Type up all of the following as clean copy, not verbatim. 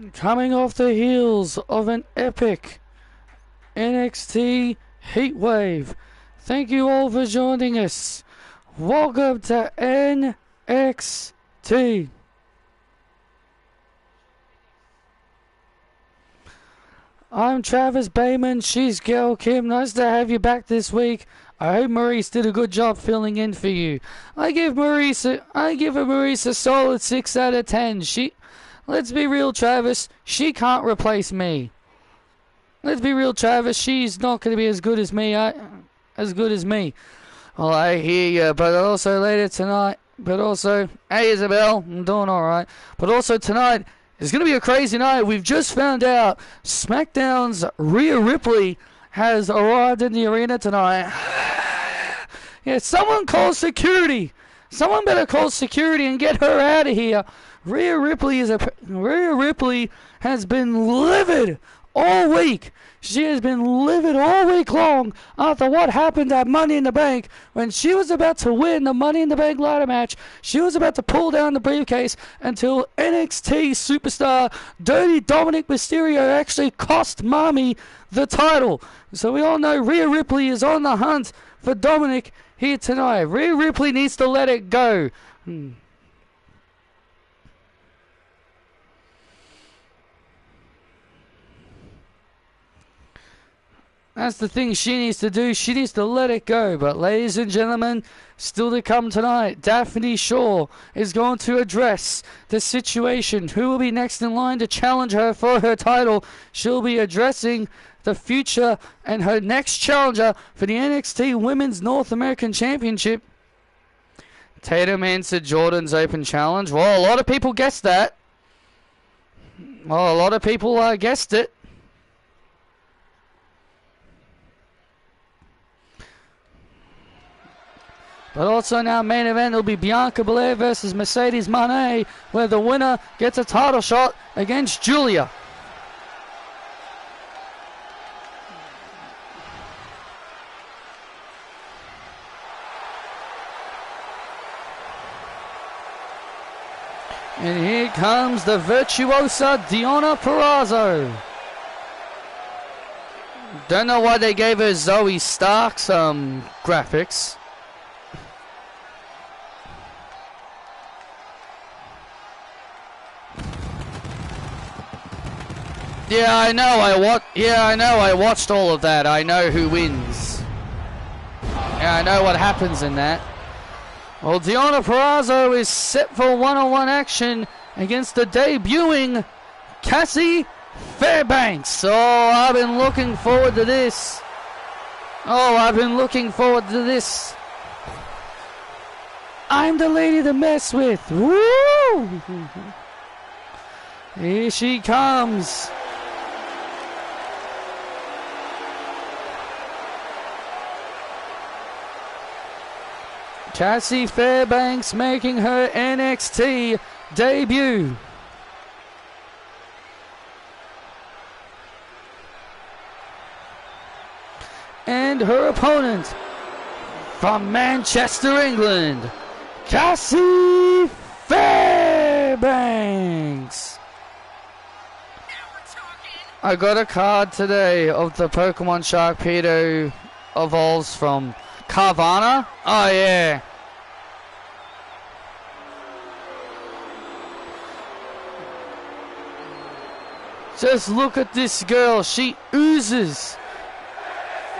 Coming off the heels of an epic NXT heatwave. Thank you all for joining us. Welcome to NXT. I'm Travis Bayman. She's Gail Kim. Nice to have you back this week. I hope Maurice did a good job filling in for you. I give Maurice a solid 6 out of 10. Let's be real, Travis. She can't replace me. Let's be real, Travis. She's not going to be as good as me. Well, I hear you, but also later tonight. Hey, Isabel, I'm doing all right. But also tonight, it's going to be a crazy night. We've just found out SmackDown's Rhea Ripley has arrived in the arena tonight. Yeah, someone call security. Someone better call security and get her out of here. Rhea Ripley has been livid all week. She has been livid all week long after what happened at Money in the Bank when she was about to win the Money in the Bank ladder match. She was about to pull down the briefcase until NXT superstar Dirty Dominic Mysterio actually cost Mommy the title. So we all know Rhea Ripley is on the hunt for Dominic here tonight. Rhea Ripley needs to let it go. That's the thing she needs to do. She needs to let it go. But ladies and gentlemen, still to come tonight, Daphne Shaw is going to address the situation. Who will be next in line to challenge her for her title? She'll be addressing the future and her next challenger for the NXT Women's North American Championship. Tatum answered Jordan's open challenge. Well, a lot of people guessed that. Well, a lot of people guessed it. But also now main event will be Bianca Belair versus Mercedes Moné, where the winner gets a title shot against Julia. And here comes the virtuosa Deonna Purrazzo. Don't know why they gave her Zoe Stark's graphics. Yeah, I know. I watched all of that. I know who wins. Yeah, I know what happens in that. Well, Deonna Purrazzo is set for one-on-one action against the debuting Cassie Fairbanks. Oh, I've been looking forward to this. I'm the lady to mess with. Woo! Here she comes. Cassie Fairbanks making her NXT debut. And her opponent from Manchester, England, Cassie Fairbanks. I got a card today of the Pokemon Sharpedo evolves from Carvana. Oh yeah. Just look at this girl. She oozes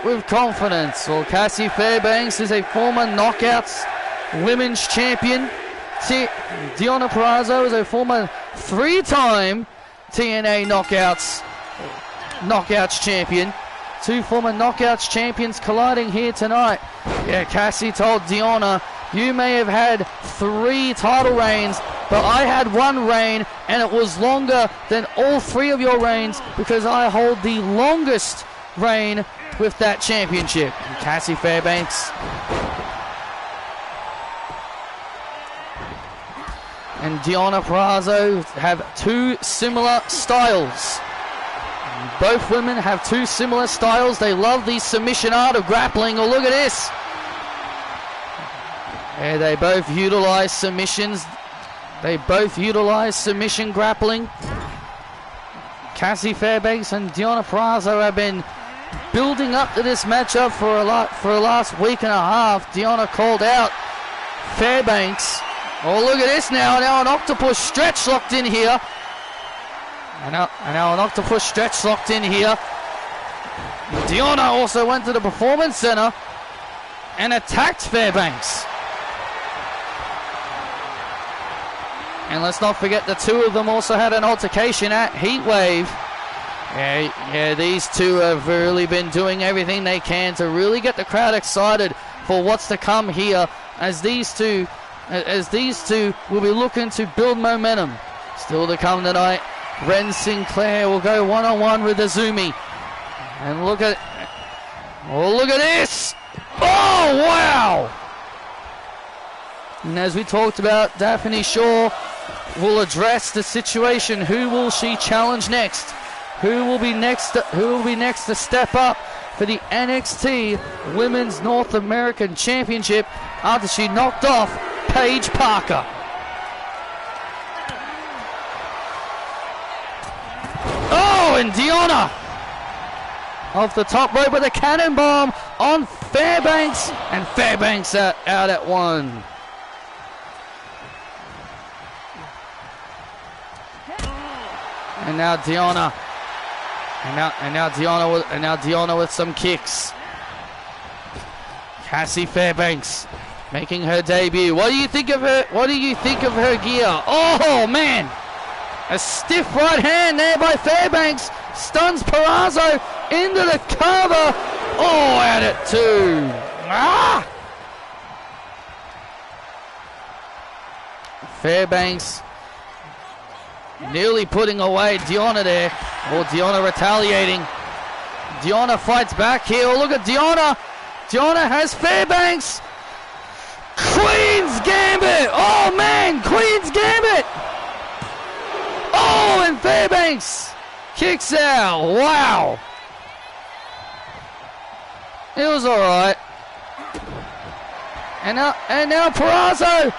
with confidence. Well, Cassie Fairbanks is a former Knockouts Women's Champion. Deonna Purrazzo is a former 3-time TNA Knockouts Champion. Two former Knockouts champions colliding here tonight. Yeah, Cassie told Deonna, you may have had 3 title reigns, but I had 1 reign, and it was longer than all 3 of your reigns because I hold the longest reign with that championship. And Cassie Fairbanks and Deonna Purrazzo have 2 similar styles. Both women have 2 similar styles. They love the submission art of grappling. Oh, look at this. Yeah, they both utilize submissions. They both utilize submission grappling. Cassie Fairbanks and Deonna Purrazzo have been building up to this matchup for the last week and a half. Deonna called out Fairbanks. Oh, look at this now. Now an octopus stretch locked in here. And now an octopus stretch locked in here. Deonna also went to the Performance Center and attacked Fairbanks. And let's not forget the two of them also had an altercation at Heatwave. Yeah, these two have really been doing everything they can to really get the crowd excited for what's to come here, as these two will be looking to build momentum. Still to come tonight, Ren Sinclair will go one-on-one with Azumi. And look at this! Oh, wow! And as we talked about, Daphne Shaw will address the situation. Who will she challenge next? Who will be next to step up for the NXT Women's North American Championship after she knocked off Paige Parker? Oh, and Deonna off the top rope with a cannon bomb on Fairbanks, and Fairbanks out at one. And now Deonna. And now Deonna with some kicks. Cassie Fairbanks making her debut. What do you think of her? What do you think of her gear? Oh man! A stiff right hand there by Fairbanks stuns Purrazzo into the cover. Oh, out at two. Ah! Fairbanks nearly putting away Deonna there. Oh, Deonna retaliating. Deonna fights back here. Oh, look at Deonna. Deonna has Fairbanks. Queen's Gambit. Oh, man. Queen's Gambit. Oh, and Fairbanks kicks out. Wow. It was all right. And now Purrazzo.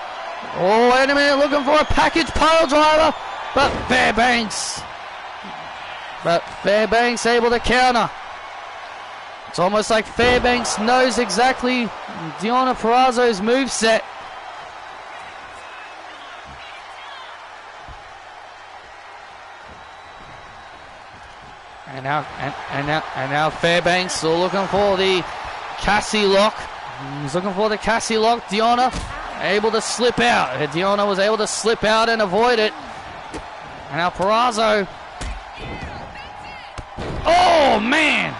Oh, wait a minute. Looking for a package pile driver. But Fairbanks able to counter. It's almost like Fairbanks knows exactly Deonna Purrazzo's moveset. And now Fairbanks looking for the Cassie lock. He's looking for the Cassie lock. Deonna able to slip out. Deonna was able to slip out and avoid it. And now Purrazzo. Oh man!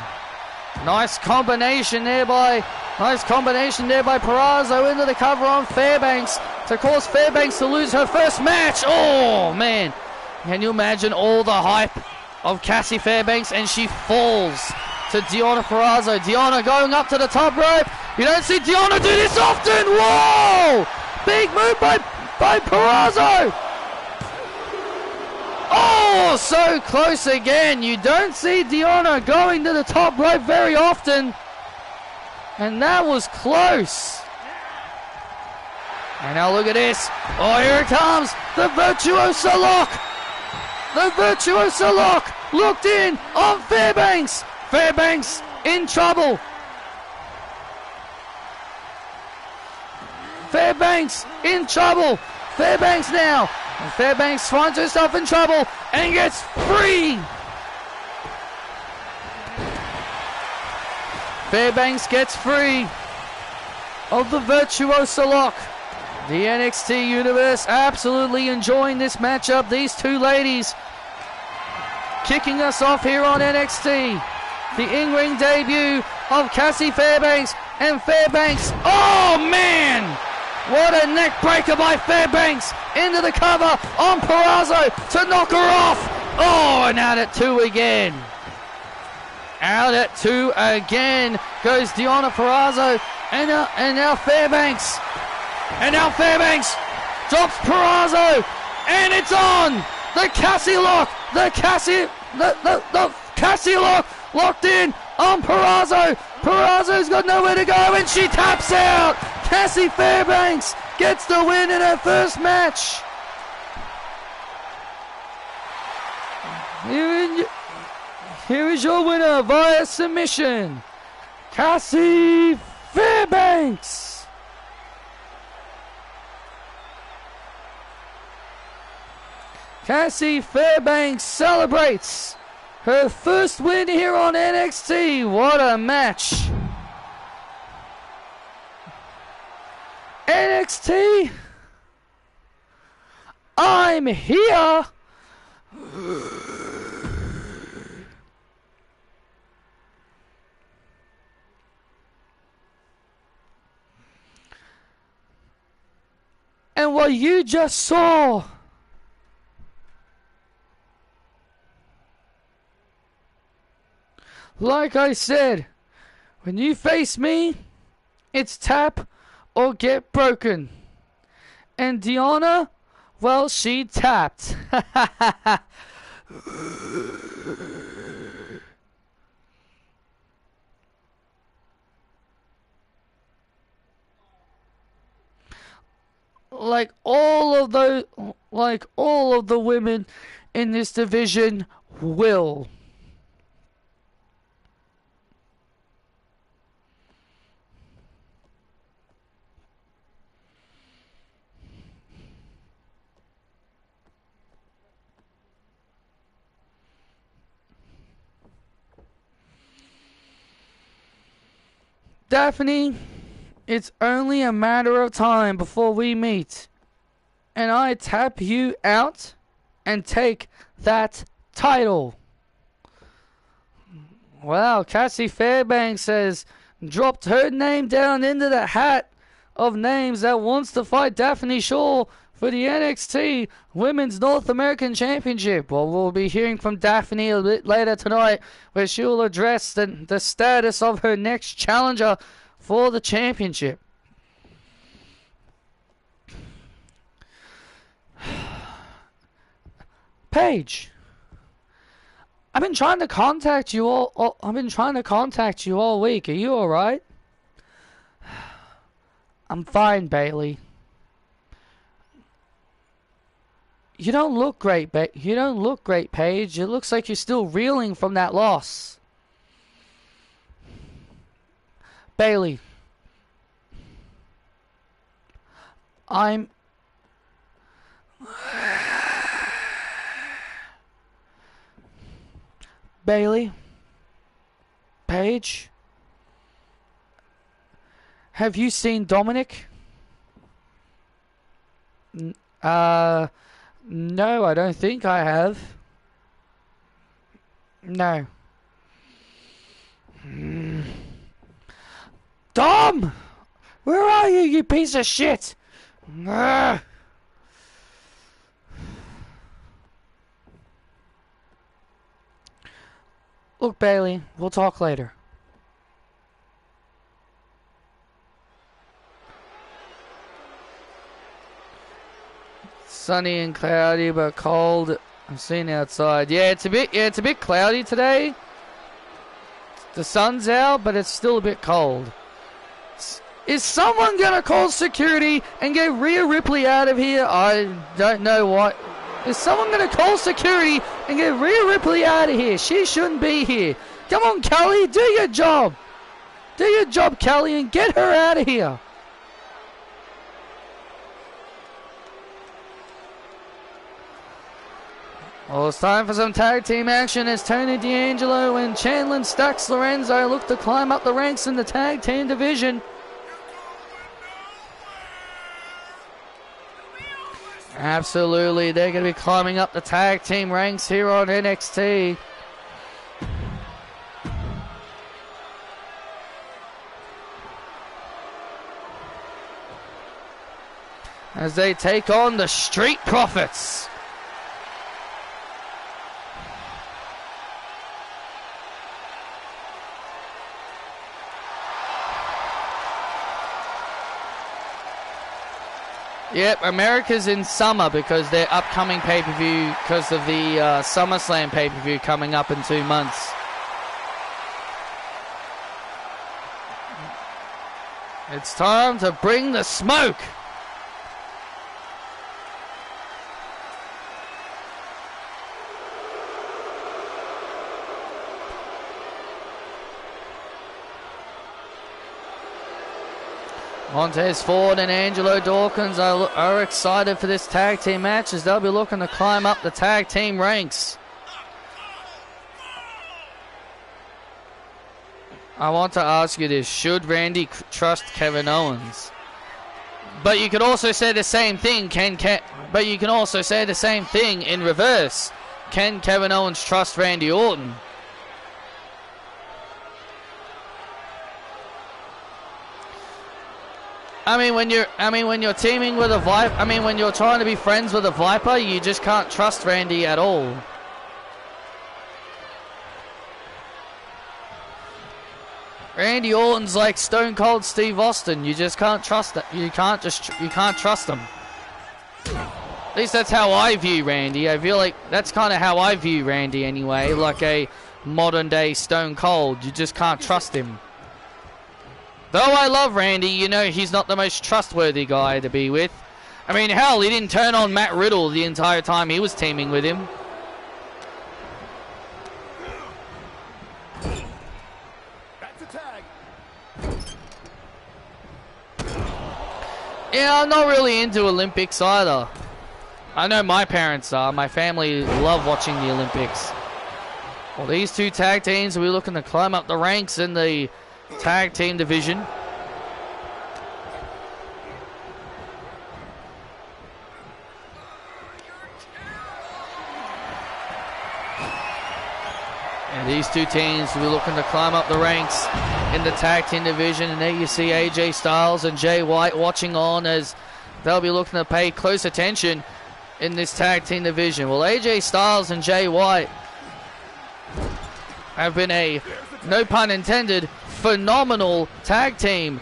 Nice combination there by Purrazzo into the cover on Fairbanks to cause Fairbanks to lose her first match. Oh man! Can you imagine all the hype of Cassie Fairbanks, and she falls to Deonna Purrazzo. Deonna going up to the top rope. You don't see Deonna do this often. Whoa! Big move by Purrazzo. Oh, so close again. You don't see Deonna going to the top rope very often. And that was close. And now look at this. Oh, here it comes. The Virtuoso Lock. The Virtuoso Lock looked in on Fairbanks. Fairbanks in trouble. Fairbanks in trouble. Fairbanks now. And Fairbanks finds herself in trouble and gets free. Fairbanks gets free of the Virtuoso Lock. The NXT Universe absolutely enjoying this matchup. These two ladies kicking us off here on NXT. The in-ring debut of Cassie Fairbanks and Fairbanks. Oh man! What a neck breaker by Fairbanks into the cover on Purrazzo to knock her off. Oh, and out at two again. Out at two again goes Deonna Purrazzo and now Fairbanks. And now Fairbanks drops Purrazzo, and it's on. The Cassie lock. The Cassie lock locked in on Purrazzo. Purrazzo's got nowhere to go, and she taps out. Cassie Fairbanks gets the win in her first match. here is your winner via submission, Cassie Fairbanks. Cassie Fairbanks celebrates her first win here on NXT. What a match. NXT, I'm here. And what you just saw like I said, when you face me, it's tap or get broken. And Deanna, well, she tapped. like all of the women in this division will. Daphne, it's only a matter of time before we meet, and I tap you out and take that title. Wow, Cassie Fairbanks has dropped her name down into the hat of names that wants to fight Daphne Shaw for the NXT Women's North American Championship. Well, we'll be hearing from Daphne a bit later tonight, where she'll address the status of her next challenger for the championship. Paige, I've been trying to contact you all. I've been trying to contact you all week. Are you all right? I'm fine, Bailey. You don't look great, You don't look great, Paige. It looks like you're still reeling from that loss. Bailey, Bailey, Paige, have you seen Dominic? No, I don't think I have. No. Dom! Where are you, you piece of shit? Ugh. Look, Bailey, we'll talk later. Sunny and cloudy, but cold. I'm seeing outside. Yeah, it's a bit cloudy today. The sun's out, but it's still a bit cold. Is someone gonna call security and get Rhea Ripley out of here? I don't know what. Is someone gonna call security and get Rhea Ripley out of here? She shouldn't be here. Come on, Kelly, do your job. Do your job, Kelly, and get her out of here. Well, it's time for some tag team action as Tony D'Angelo and Chandler Stacks Lorenzo look to climb up the ranks in the tag team division. Absolutely, they're going to be climbing up the tag team ranks here on NXT. As they take on the Street Profits. Yep, America's in summer because their upcoming pay-per-view, because of the SummerSlam pay-per-view coming up in 2 months. It's time to bring the smoke. Montez Ford and Angelo Dawkins are excited for this tag team match as they'll be looking to climb up the tag team ranks. I want to ask you this. Should Randy trust Kevin Owens? But you could also say the same thing. But you can also say the same thing in reverse. Can Kevin Owens trust Randy Orton? when you're teaming with a Viper, when you're trying to be friends with a Viper, you just can't trust Randy at all. Randy Orton's like Stone Cold Steve Austin. You just can't trust that. You can't trust him. At least that's how I view Randy. I feel like that's kind of how I view Randy anyway. Like a modern day Stone Cold. You just can't trust him. Though I love Randy, you know he's not the most trustworthy guy to be with. Hell, he didn't turn on Matt Riddle the entire time he was teaming with him. That's a tag. Yeah, I'm not really into Olympics either. I know my parents are. My family love watching the Olympics. Well, these two tag teams will be looking to climb up the ranks in the tag team division. And these two teams will be looking to climb up the ranks in the tag team division. And there you see AJ Styles and Jay White watching on as they'll be looking to pay close attention in this tag team division. Well, AJ Styles and Jay White have been a, no pun intended, phenomenal tag team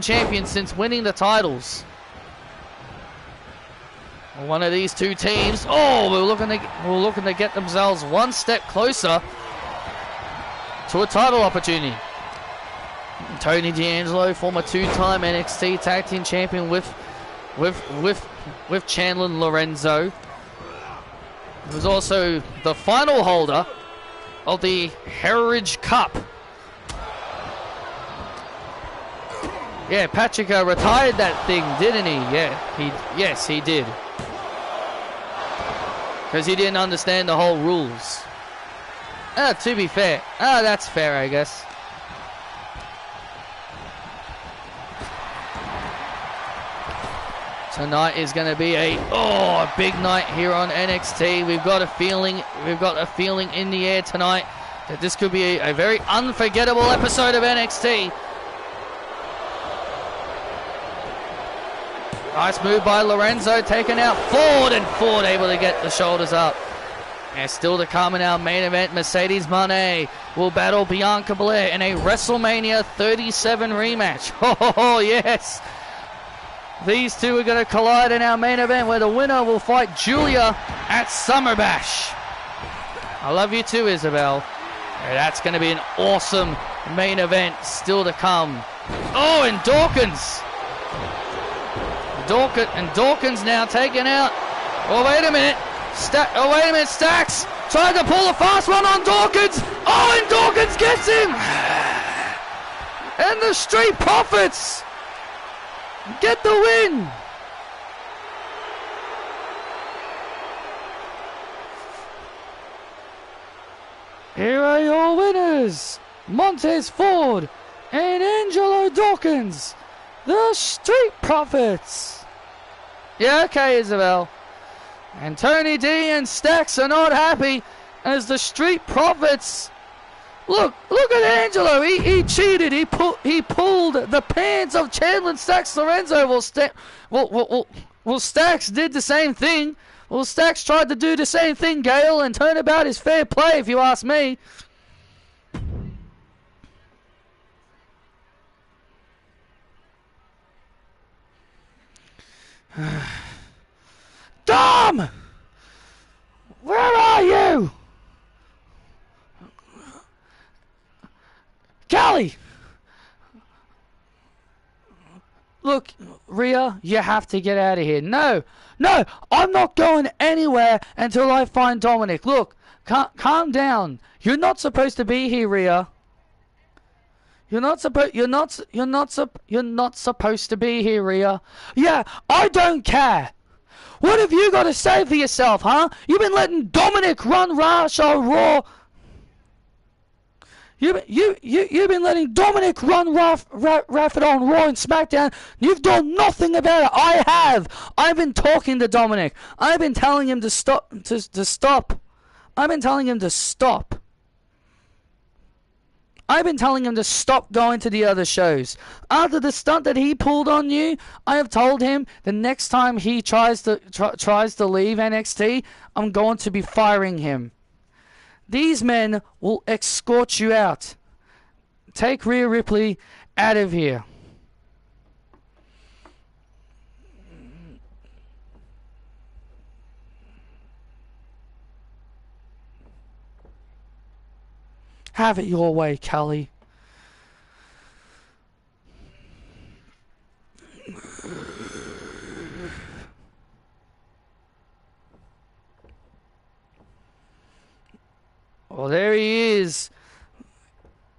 champions since winning the titles. One of these two teams, we're looking to get themselves one step closer to a title opportunity. Tony D'Angelo, former two-time NXT tag team champion with Chandler Lorenzo, he was also the final holder of the Heritage Cup. Yeah, Patrick retired that thing, didn't he? Yeah, yes, he did. Because he didn't understand the whole rules. To be fair. That's fair, I guess. Tonight is going to be a big night here on NXT. We've got a feeling in the air tonight that this could be a very unforgettable episode of NXT. Nice move by Lorenzo, taking out Ford, and Ford able to get the shoulders up. And still to come in our main event, Mercedes Moné will battle Bianca Belair in a WrestleMania 37 rematch. Oh, yes. These two are going to collide in our main event where the winner will fight Julia at Summer Bash. I love you too, Isabel. And that's going to be an awesome main event still to come. Oh, and Dawkins now taken out. Oh, wait a minute. Stacks tried to pull a fast one on Dawkins. Oh, and Dawkins gets him. And the Street Profits get the win. Here are your winners, Montez Ford and Angelo Dawkins, the Street Profits. Yeah, okay, Isabel. And Tony D and Stacks are not happy as the Street Profits. Look at Angelo. He cheated. He pulled the pants of Chandler Stacks Lorenzo. Well, Stacks did the same thing. Well, Stacks tried to do the same thing, Gale, and turnabout is fair play, if you ask me. Dom! Where are you? Callie! Look, Rhea, you have to get out of here. No, I'm not going anywhere until I find Dominic. Look, calm down. You're not supposed to be here, Rhea. You're not supposed to be here, Rhea. Yeah, I don't care. What have you got to say for yourself, huh? You've been letting Dominic run Raw on Raw. You've been letting Dominic run Rafford on Raw and SmackDown. You've done nothing about it. I have. I've been talking to Dominic. I've been telling him to stop. To stop. I've been telling him to stop. I've been telling him to stop going to the other shows. After the stunt that he pulled on you, I have told him the next time he tries to leave NXT, I'm going to be firing him. These men will escort you out. Take Rhea Ripley out of here. Have it your way, Kelly. Well, there he is.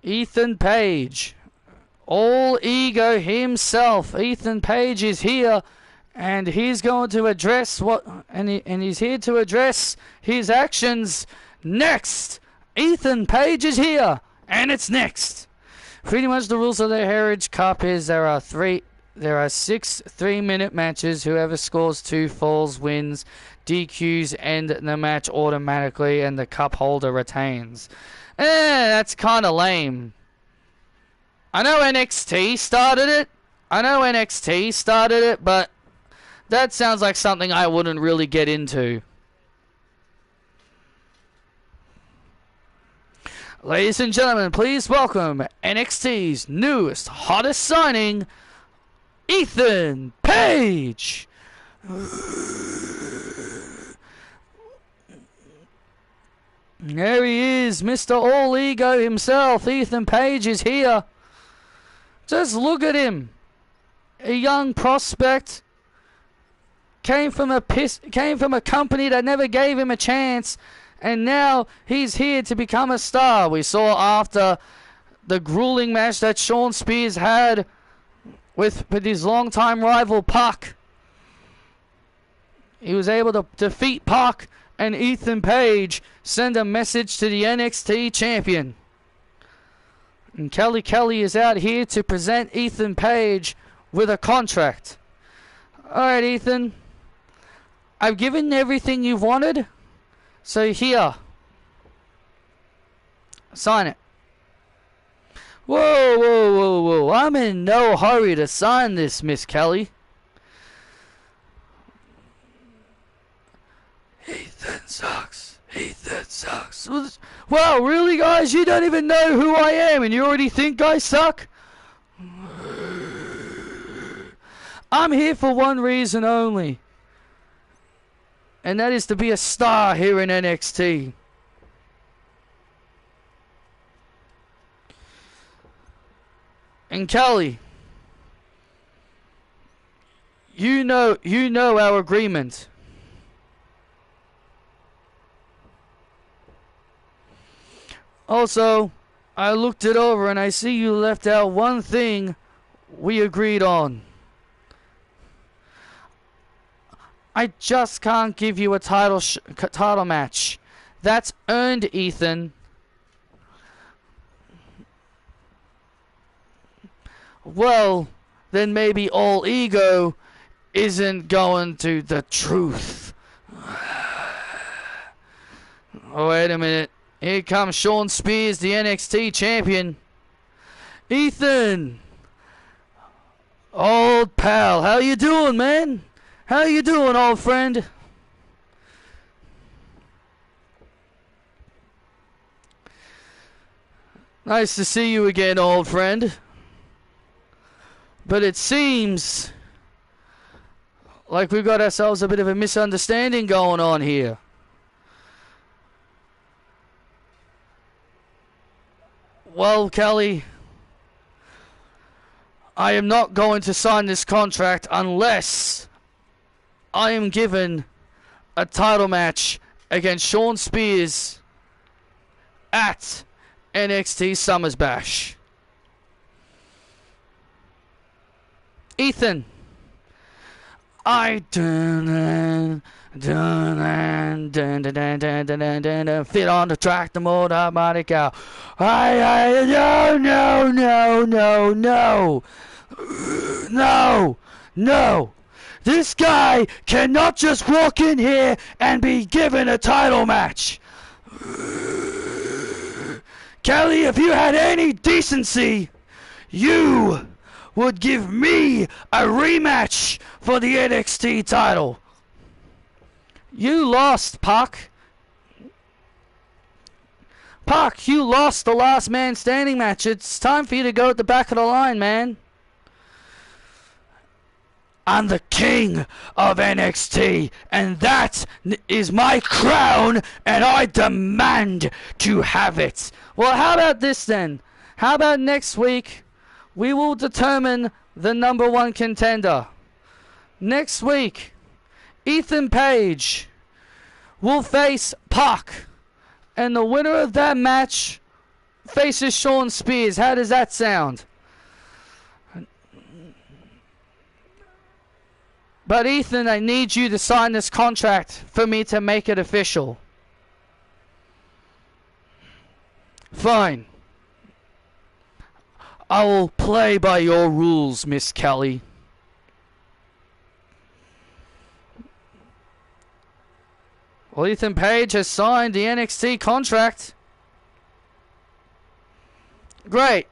Ethan Page. All ego himself. Ethan Page is here. And he's going to address he's here to address his actions next. Ethan Page is here, and it's next. Pretty much the rules of the Heritage Cup is there are 6 3-minute matches. Whoever scores 2 falls wins. DQs end the match automatically, and the cup holder retains. That's kind of lame. I know NXT started it, but that sounds like something I wouldn't really get into. Ladies and gentlemen, please welcome NXT's newest, hottest signing, Ethan Page. There he is, Mr. All Ego himself. Ethan Page is here. Just look at him. A young prospect. Came from a company that never gave him a chance. And now he's here to become a star. We saw after the grueling match that Shawn Spears had with his longtime rival Pac. He was able to defeat Pac, and Ethan Page send a message to the NXT champion. And Kelly is out here to present Ethan Page with a contract. Alright, Ethan. I've given everything you've wanted. So here, sign it. Whoa. I'm in no hurry to sign this, Miss Kelly. Ethan sucks. Wow, really, guys? You don't even know who I am and you already think I suck? I'm here for one reason only. And that is to be a star here in NXT. And Kelly, you know our agreement. Also, I looked it over and I see you left out one thing we agreed on. I just can't give you a title match. That's earned, Ethan. Well, then maybe All Ego isn't going to the truth. Oh, wait a minute. Here comes Shawn Spears, the NXT champion. Ethan! Old pal, how you doing, man? How you doing, old friend? Nice to see you again, old friend. But it seems like we've got ourselves a bit of a misunderstanding going on here. Well, Kelly, I am not going to sign this contract unless I am given a title match against Shawn Spears at NXT Summer Bash. Ethan. I dun dun dun dun dun dun dun dun dun dun fit on the track the mold automatic out. No. This guy cannot just walk in here and be given a title match. Kelly, if you had any decency, you would give me a rematch for the NXT title. You lost, Pac. Pac, you lost the last man standing match. It's time for you to go at the back of the line, man. I'm the king of NXT, and that is my crown, and I demand to have it. Well, how about this then? How about next week? We will determine the number one contender. Next week, Ethan Page will face Pac. And the winner of that match faces Shawn Spears. How does that sound? But Ethan, I need you to sign this contract for me to make it official. Fine. I will play by your rules, Miss Kelly. Well, Ethan Page has signed the NXT contract. Great.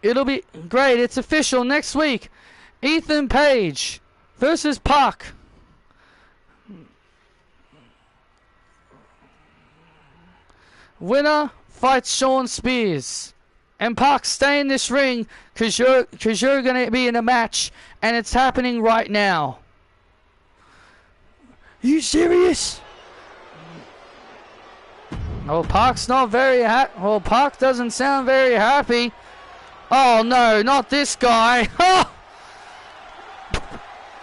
It'll be great. It's official next week. Ethan Page versus Pac. Winner fights Shawn Spears. And Pac, stay in this ring because you're going to be in a match, and it's happening right now. You serious? Oh, Pac's not very happy. Well, Pac doesn't sound very happy. Oh no, not this guy.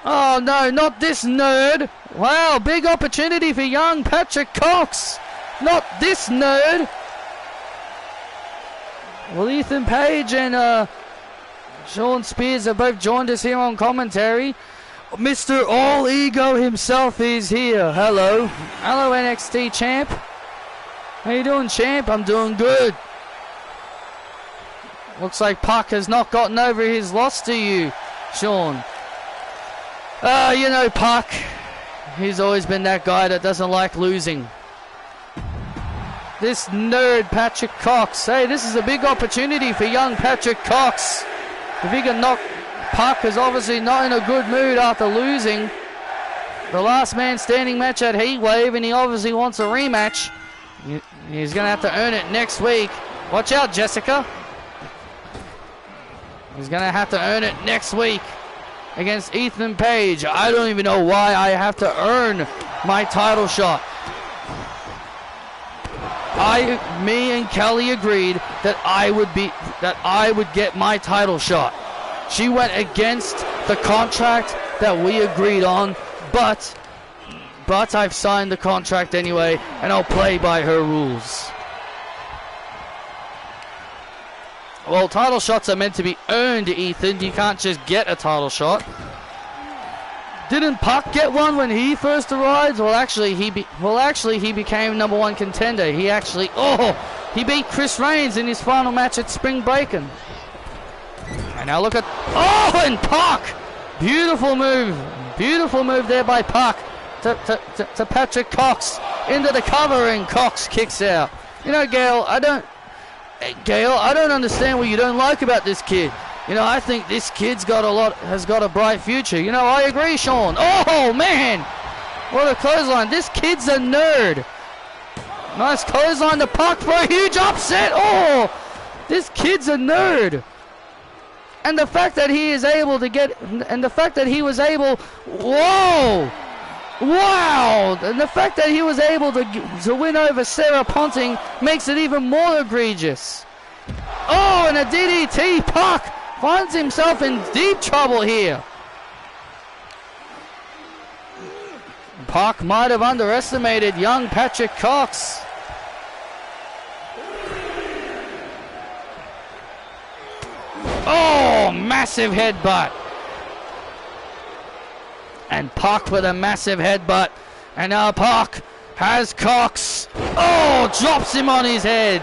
Oh no, not this nerd. Wow, big opportunity for young Patrick Cox. Not this nerd. Well, Ethan Page and Shawn Spears have both joined us here on commentary. Mr. All Ego himself is here. Hello. Hello, NXT champ. How you doing, champ? I'm doing good. Looks like Pac has not gotten over his loss to you, Shawn. You know Pac. He's always been that guy that doesn't like losing. This nerd Patrick Cox. Hey, this is a big opportunity for young Patrick Cox. If he can knock... Pac is obviously not in a good mood after losing the last man standing match at Heatwave, and he obviously wants a rematch. He's going to have to earn it next week. Watch out, Jessica. He's going to have to earn it next week against Ethan Page. I don't even know why I have to earn my title shot. Me and Kelly agreed that I would get my title shot. She went against the contract that we agreed on, but I've signed the contract anyway, and I'll play by her rules. Well, title shots are meant to be earned, Ethan. You can't just get a title shot. Didn't Pac get one when he first arrived? Well, actually, he became number one contender. He beat Chris Reigns in his final match at Spring Breakin'. And now look at... Oh, and Pac! Beautiful move there by Pac to Patrick Cox. Into the cover, and Cox kicks out. You know, Gail, I don't understand what you don't like about this kid. You know, I think this kid's has got a bright future. You know, I agree, Shawn. Oh, man! What a clothesline. This kid's a nerd. Nice clothesline to Pac for a huge upset. Oh! This kid's a nerd. And the fact that he is able to get... And the fact that he was able... Whoa! Wow! And the fact that he was able to win over Sarah Ponting makes it even more egregious. Oh, and a DDT. Pac finds himself in deep trouble here. Pac might have underestimated young Patrick Cox. Oh, massive headbutt. And Pac with a massive headbutt. And now Pac has Cox. Oh, drops him on his head.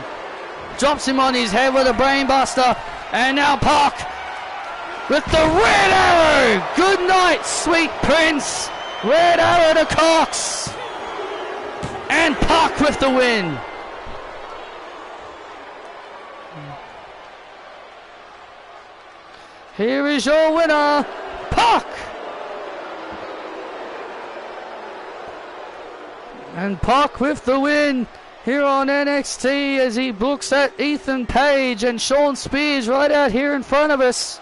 Drops him on his head with a brainbuster. And now Pac with the red arrow. Good night, sweet prince. Red arrow to Cox. And Pac with the win. Here is your winner, Pac. And Pac with the win here on NXT as he looks at Ethan Page and Shawn Spears right out here in front of us.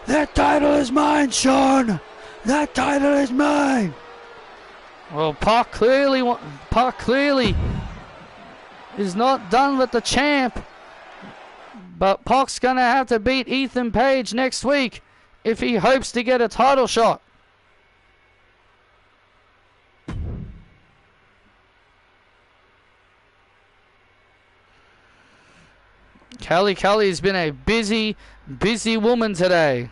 That title is mine, Shawn. That title is mine. Well, Pac clearly is not done with the champ. But Pac's going to have to beat Ethan Page next week if he hopes to get a title shot. Kelly has been a busy woman today.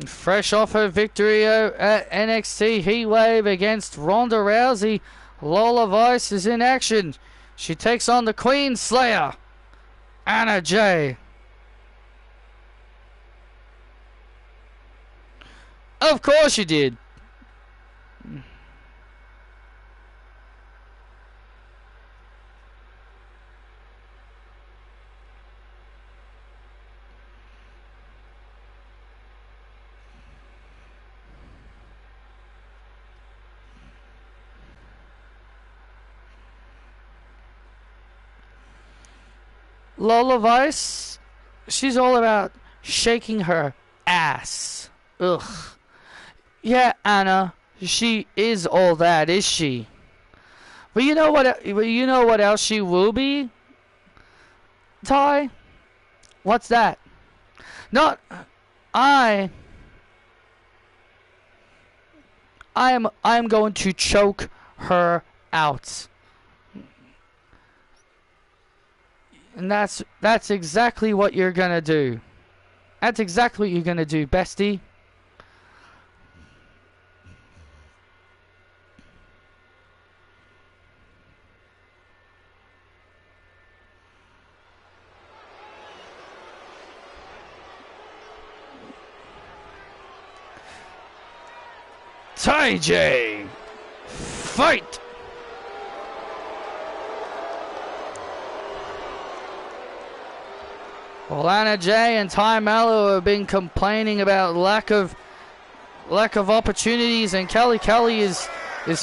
Fresh off her victory at NXT Heatwave against Ronda Rousey, Lola Vice is in action. She takes on the Queen Slayer, Anna Jay. Of course you did. Lola Vice, she's all about shaking her ass. Ugh. Yeah, Anna, she is all that, is she? But you know what else she will be? Ty? What's that? I'm going to choke her out. And that's exactly what you're gonna do. That's exactly what you're gonna do, bestie. Ty J, fight! Well, Anna Jay and Ty Mello have been complaining about lack of opportunities, and Kelly is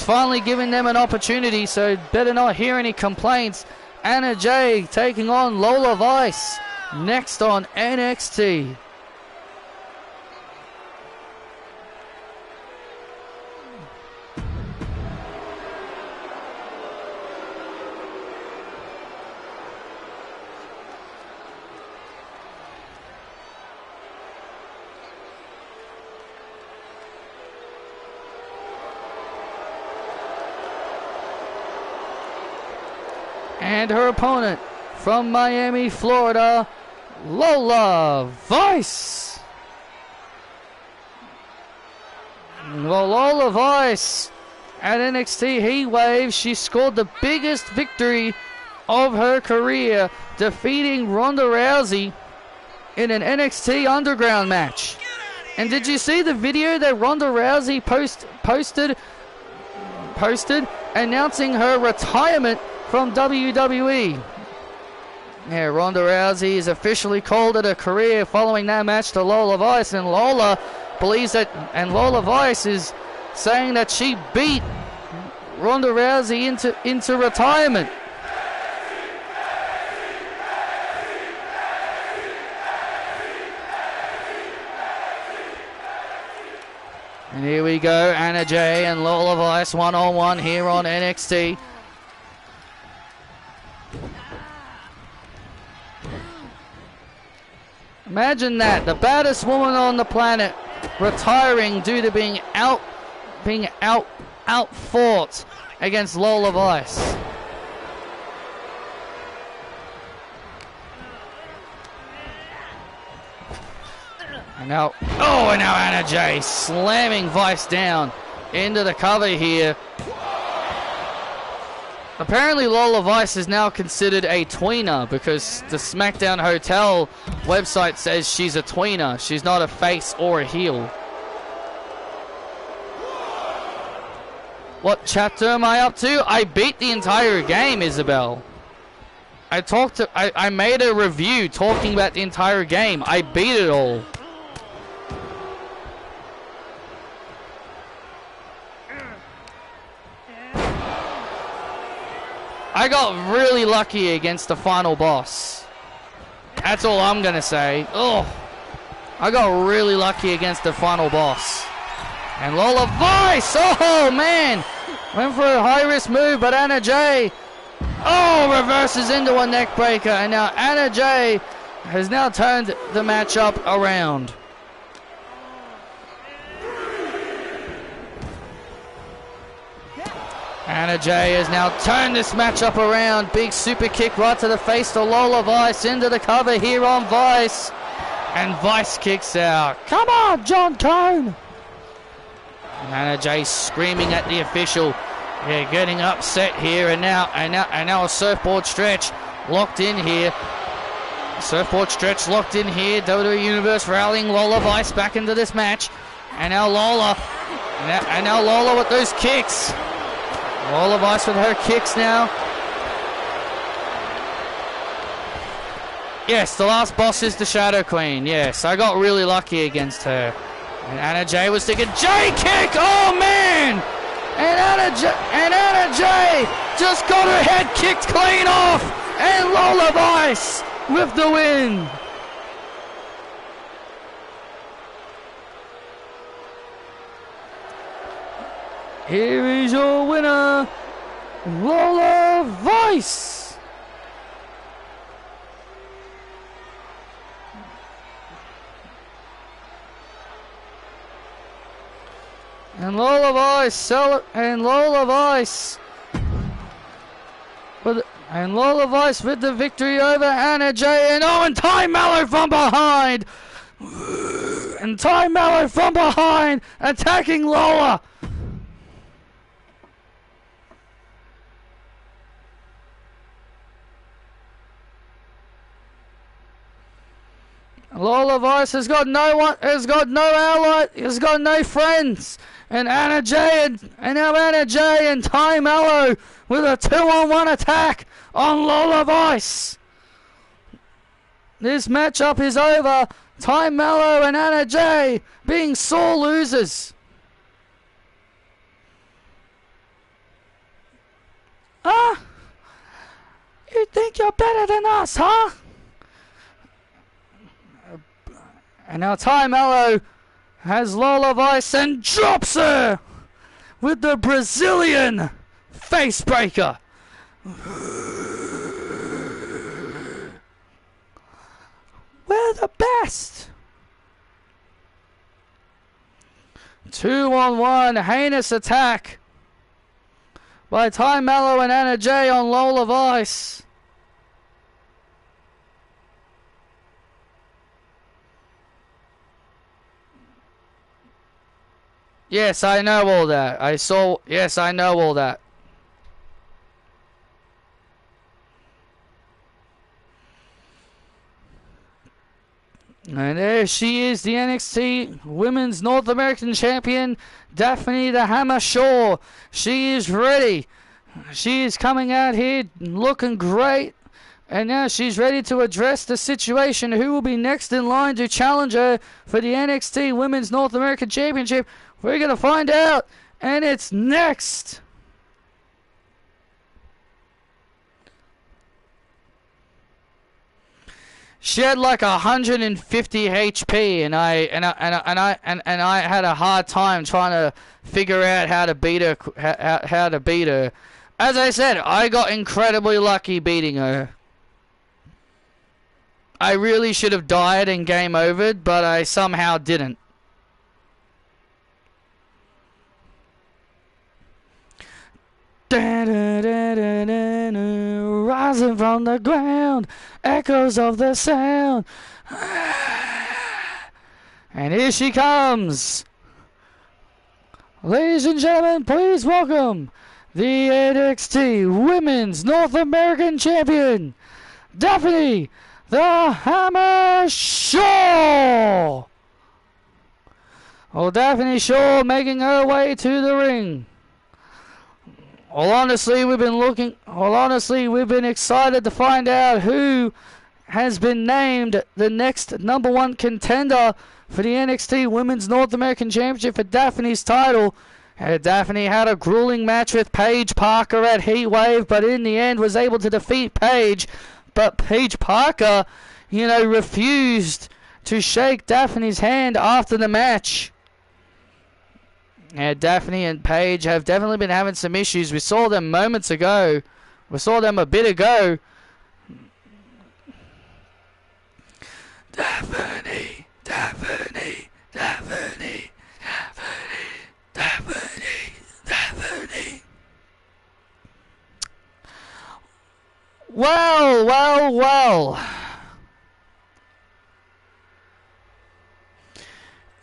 finally giving them an opportunity, so better not hear any complaints. Anna Jay taking on Lola Vice next on NXT. And her opponent from Miami, Florida, Lola Vice. Well, Lola Vice at NXT Heatwave, she scored the biggest victory of her career, defeating Ronda Rousey in an NXT Underground match. And did you see the video that Ronda Rousey posted announcing her retirement from WWE? Yeah, Ronda Rousey is officially called it a career following that match to Lola Vice, and Lola believes that, and Lola Vice is saying that she beat Ronda Rousey into retirement. And here we go, Anna Jay and Lola Vice one-on-one here on NXT. Imagine that, the baddest woman on the planet retiring due to being out-fought against Lola Vice. And now Anna Jay slamming Vice down into the cover here. Apparently Lola Vice is now considered a tweener because the SmackDown Hotel website says she's a tweener. She's not a face or a heel. What chapter am I up to? I beat the entire game, Isabel. I made a review talking about the entire game. I beat it all. I got really lucky against the final boss. That's all I'm gonna say. Oh, I got really lucky against the final boss. And Lola Vice, oh man, went for a high-risk move, but Anna Jay, reverses into a neck breaker, and now Anna Jay has now turned the matchup around. Anna Jay has now turned this matchup around. Big super kick right to the face to Lola Vice into the cover here on Vice. And Vice kicks out. Come on, John Cone. And Anna Jay screaming at the official. Yeah, getting upset here. And now a surfboard stretch locked in here. Surfboard stretch locked in here. WWE Universe rallying Lola Vice back into this match. And now Lola. And now Lola with those kicks. Lola Vice with her kicks now. Yes, the last boss is the Shadow Queen. Yes, I got really lucky against her. And Anna Jay was thinking, J kick! Oh man! And Anna Jay just got her head kicked clean off! And Lola Vice with the win! Here is your winner, Lola Vice. And Lola Vice with the victory over Anna Jay. And Ty Mello from behind. And Ty Mello from behind attacking Lola. Lola Vice has got no ally, has got no friends. And Anna Jay and Ty Mello with a 2-on-1 attack on Lola Vice. This matchup is over. Ty Mello and Anna Jay being sore losers. You think you're better than us, huh? And now Ty Mello has Lola Vice and drops her with the Brazilian face breaker. We're the best. 2-on-1 heinous attack by Ty Mello and Anna Jay on Lola Vice. Yes, I know all that. Yes, I know all that. And there she is, the NXT Women's North American Champion, Daphne the Hammer Shaw. She is ready. She is coming out here looking great. And now she's ready to address the situation. Who will be next in line to challenge her for the NXT Women's North American Championship? We're going to find out. And it's next. She had like 150 HP, and I had a hard time trying to figure out how to beat her. How to beat her. As I said, I got incredibly lucky beating her. I really should have died and game overed, but I somehow didn't. Rising from the ground, echoes of the sound. And here she comes. Ladies and gentlemen, please welcome the NXT Women's North American Champion, Daphne the Hammer Shaw. Well, Daphne Shaw making her way to the ring. Well, honestly, we've been excited to find out who has been named the next #1 contender for the NXT Women's North American Championship for Daphne's title. Daphne had a grueling match with Paige Parker at Heatwave, but in the end was able to defeat Paige. But Paige Parker, refused to shake Daphne's hand after the match. Daphne and Paige have definitely been having some issues. We saw them moments ago. We saw them a bit ago. Daphne. Well.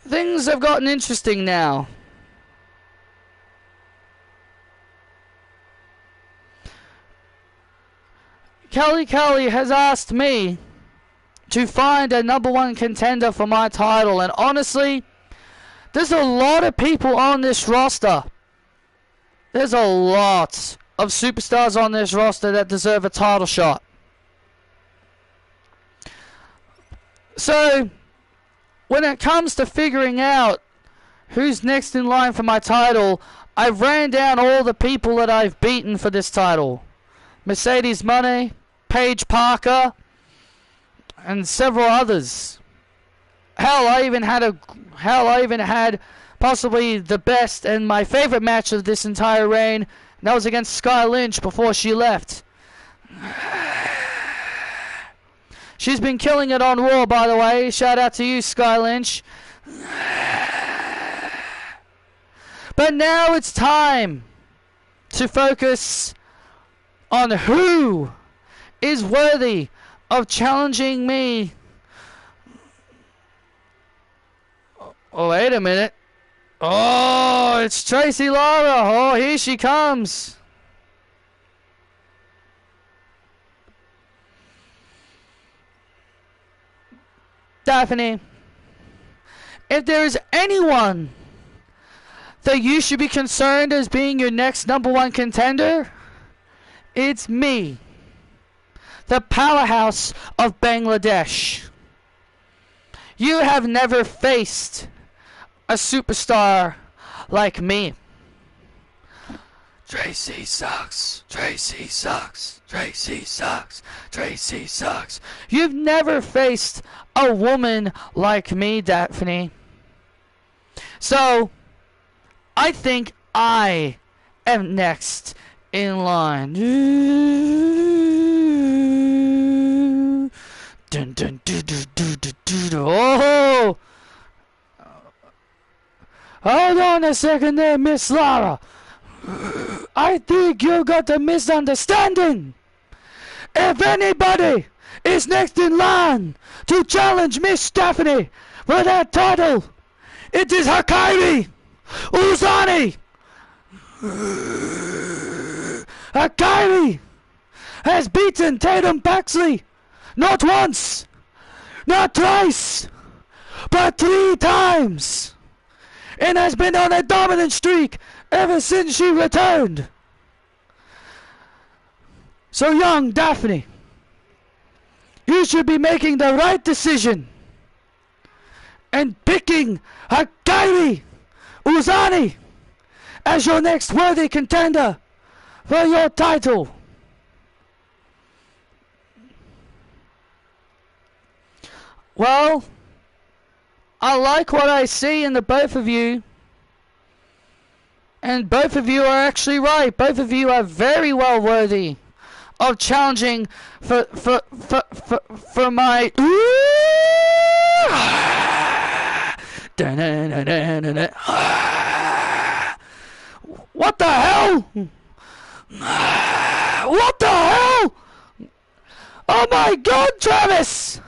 Things have gotten interesting now. Kelly has asked me to find a #1 contender for my title, and honestly, there's a lot of people on this roster. There's a lot of superstars on this roster that deserve a title shot. So, when it comes to figuring out who's next in line for my title, I ran down all the people that I've beaten for this title. Mercedes Moné, Paige Parker, and several others. Hell, I even had possibly the best and my favorite match of this entire reign, and that was against Sky Lynch before she left. She's been killing it on Raw, by the way. Shout out to you, Sky Lynch. But now it's time to focus on who is worthy of challenging me. Oh, wait a minute. Oh, it's Tracy Lara. Oh, here she comes. Daphne, if there is anyone that you should be concerned as being your next #1 contender, it's me, the powerhouse of Bangladesh. You have never faced a superstar like me. Tracy sucks. Tracy sucks. Tracy sucks. Tracy sucks. You've never faced a woman like me, Daphne. So, I think I am next in line. Dun, dun, dun, dun, dun, dun, dun, dun. Oh! Hold on a second there, Miss Lara. I think you got a misunderstanding. If anybody is next in line to challenge Miss Daphne for that title, it is Hikaru Uzani. Hikaru has beaten Tatum Paxley not once, not twice, but 3 times, and has been on a dominant streak ever since she returned. So young Daphne, you should be making the right decision and picking Hikaru Uzani as your next worthy contender for your title. Well, I like what I see in the both of you. And both of you are actually right. Both of you are very well worthy of challenging for my... What the hell? What the hell? Oh my God, Travis!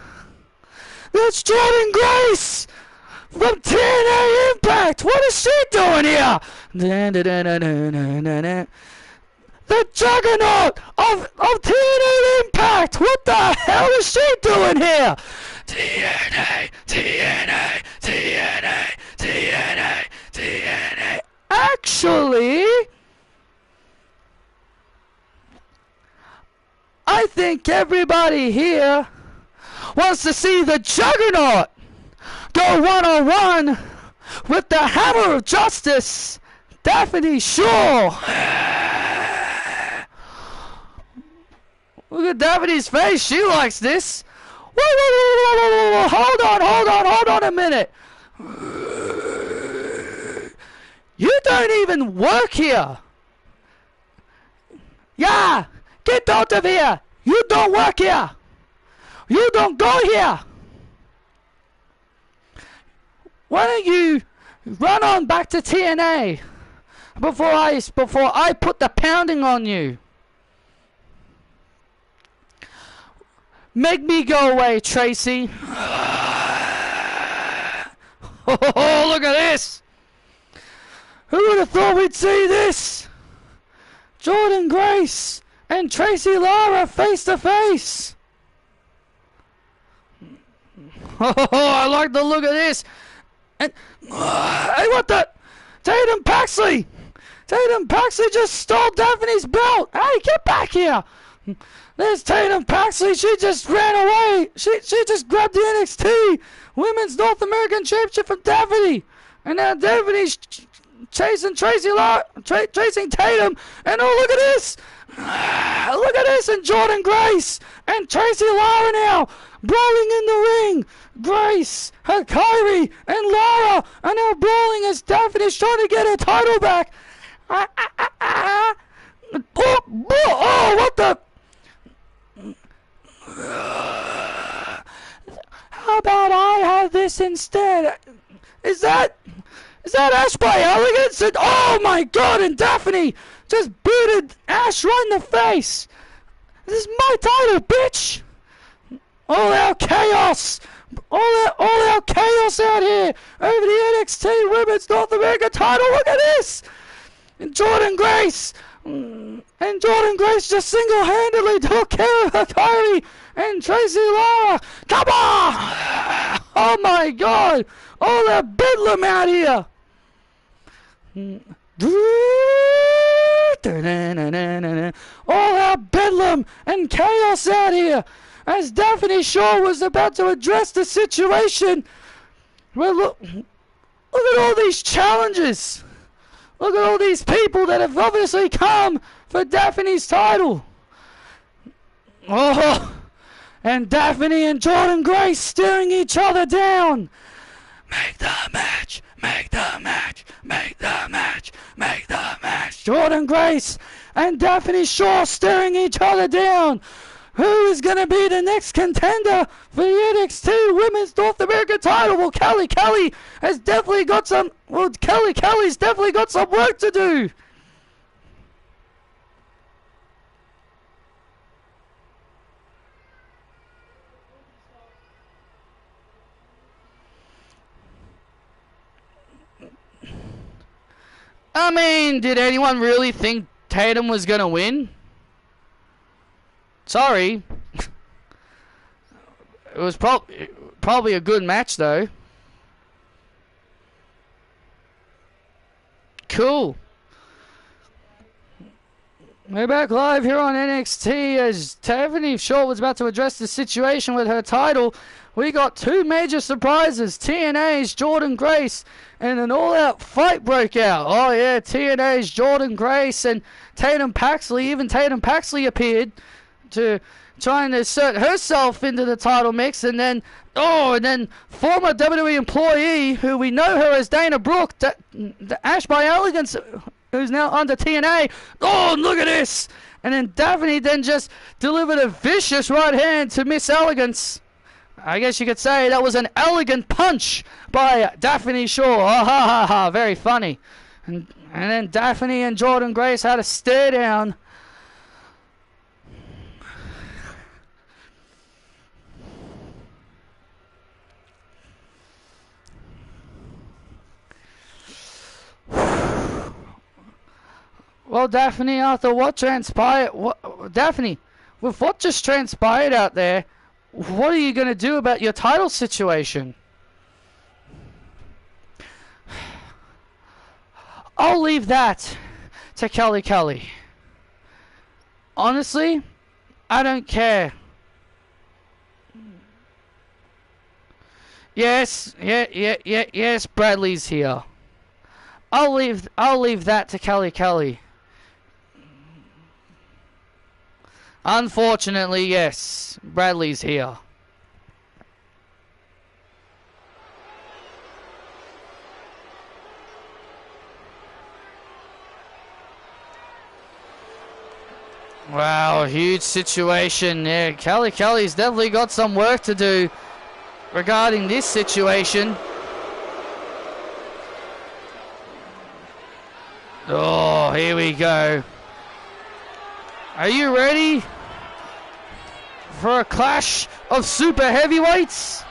That's Jordan Grace from TNA Impact! What is she doing here? The juggernaut of TNA Impact! What the hell is she doing here? TNA, TNA, TNA, TNA, TNA. Actually, I think everybody here wants to see the juggernaut go one-on-one with the hammer of justice, Daphne Shaw. Look at Daphne's face. She likes this. Whoa. Hold on a minute. You don't even work here. Yeah, get out of here. You don't work here. You don't go here. Why don't you run on back to TNA before I put the pounding on you? Make me go away, Tracy. Oh, look at this. Who would have thought we'd see this? Jordan Grace and Tracy Lara face to face. Oh, I like the look of this. And hey, what the? Tatum Paxley just stole Daphne's belt. Hey, get back here. There's Tatum Paxley. She just ran away. She just grabbed the NXT Women's North American Championship from Daphne. And now Daphne's chasing chasing Tatum. And oh, look at this. Look at this. And Jordan Grace and Tracy Lara now brawling in the ring. Grace, Kyrie, and Lara are now brawling as Daphne's trying to get her title back. Oh, what the? How about I have this instead? Is that Ash by Elegance? And, oh my God! And Daphne just booted Ash right in the face. This is my title, bitch. All out chaos. All out chaos out here over the NXT Women's North American title. Look at this. And Jordan Grace just single-handedly took care of Kyrie and Tracy Lara. Come on! Oh my God! All that bedlam out here. All that bedlam and chaos out here. As Daphne Shaw was about to address the situation. Well, look at all these challenges. Look at all these people that have obviously come for Daphne's title. Oh, and Daphne and Jordan Grace staring each other down. Make the match, make the match, make the match, make the match. Jordan Grace and Daphne Shaw staring each other down. Who is going to be the next contender for the NXT Women's North American title? Well, Kelly has definitely got some... Well, Kelly's definitely got some work to do. I mean, did anyone really think Tatum was going to win? Sorry. It was probably a good match, though. Cool. We're back live here on NXT as Daphne Shaw was about to address the situation with her title. We got two major surprises. TNA's Jordan Grace and an all-out fight broke out. Oh, yeah, TNA's Jordan Grace and Tatum Paxley. Even Tatum Paxley appeared to try and assert herself into the title mix, and then Oh, and then former WWE employee, who we know her as Dana Brooke, the Ash by Elegance, who's now under TNA. Oh, look at this! And then Daphne then just delivered a vicious right hand to Miss Elegance. I guess you could say that was an elegant punch by Daphne Shaw. Oh, ha ha ha, very funny. And then Daphne and Jordynne Grace had a stare down. Well, Daphne, after what transpired, Daphne, with what just transpired out there, what are you going to do about your title situation? I'll leave that to Kelly Kelly. Honestly, I don't care. Yes, yes, Bradley's here. I'll leave that to Kelly Kelly. Unfortunately, yes, Bradley's here. Wow, huge situation there. Kelly Kelly's definitely got some work to do regarding this situation. Oh, here we go. Are you ready for a clash of super heavyweights?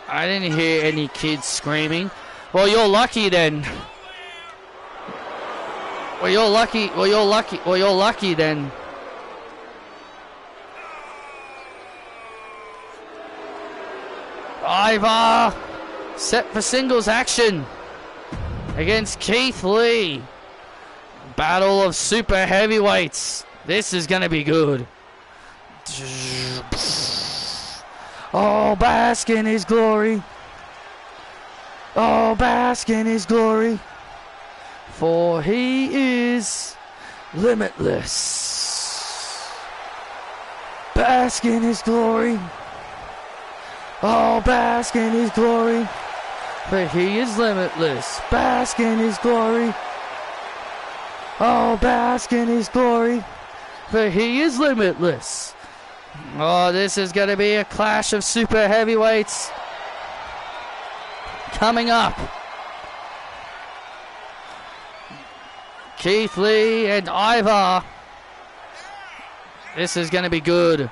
I didn't hear any kids screaming. Well, you're lucky then. Well, you're lucky then. Ivar set for singles action against Keith Lee. Battle of super heavyweights. This is gonna be good. Oh, bask in his glory. Oh, bask in his glory. For he is limitless. Bask in his glory. Oh, bask in his glory. For he is limitless. Bask in his glory. Oh, bask in his glory. For he is limitless. Oh, this is going to be a clash of super heavyweights coming up. Keith Lee and Ivar. This is going to be good.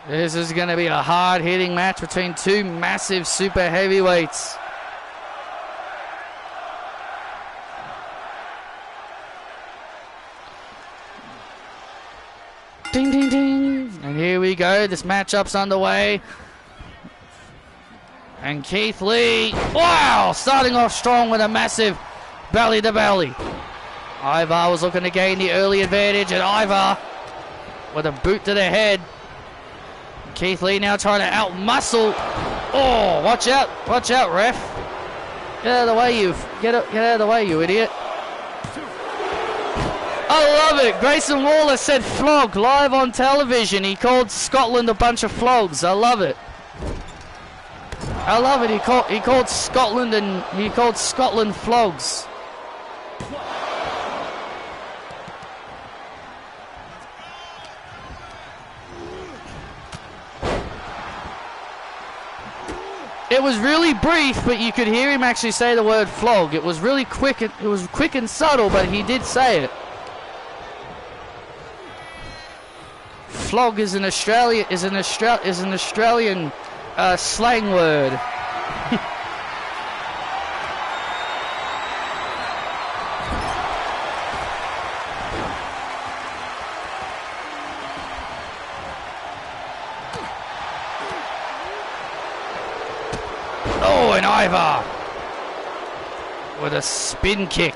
This is going to be a hard-hitting match between two massive super heavyweights. Ding, ding, ding. And here we go. This matchup's underway. And Keith Lee, wow, starting off strong with a massive belly-to-belly. Ivar was looking to gain the early advantage, and Ivar with a boot to the head. Keith Lee now trying to out-muscle. Oh, watch out, ref. Get out of the way, you. Get out of the way, you idiot. I love it. Grayson Waller said flog live on television. He called Scotland a bunch of flogs. I love it. I love it. He called Scotland flogs. It was really brief, but you could hear him actually say the word flog. It was really quick. It was quick and subtle, but he did say it. Flog is an Australian slang word. Oh, and Ivar with a spin kick.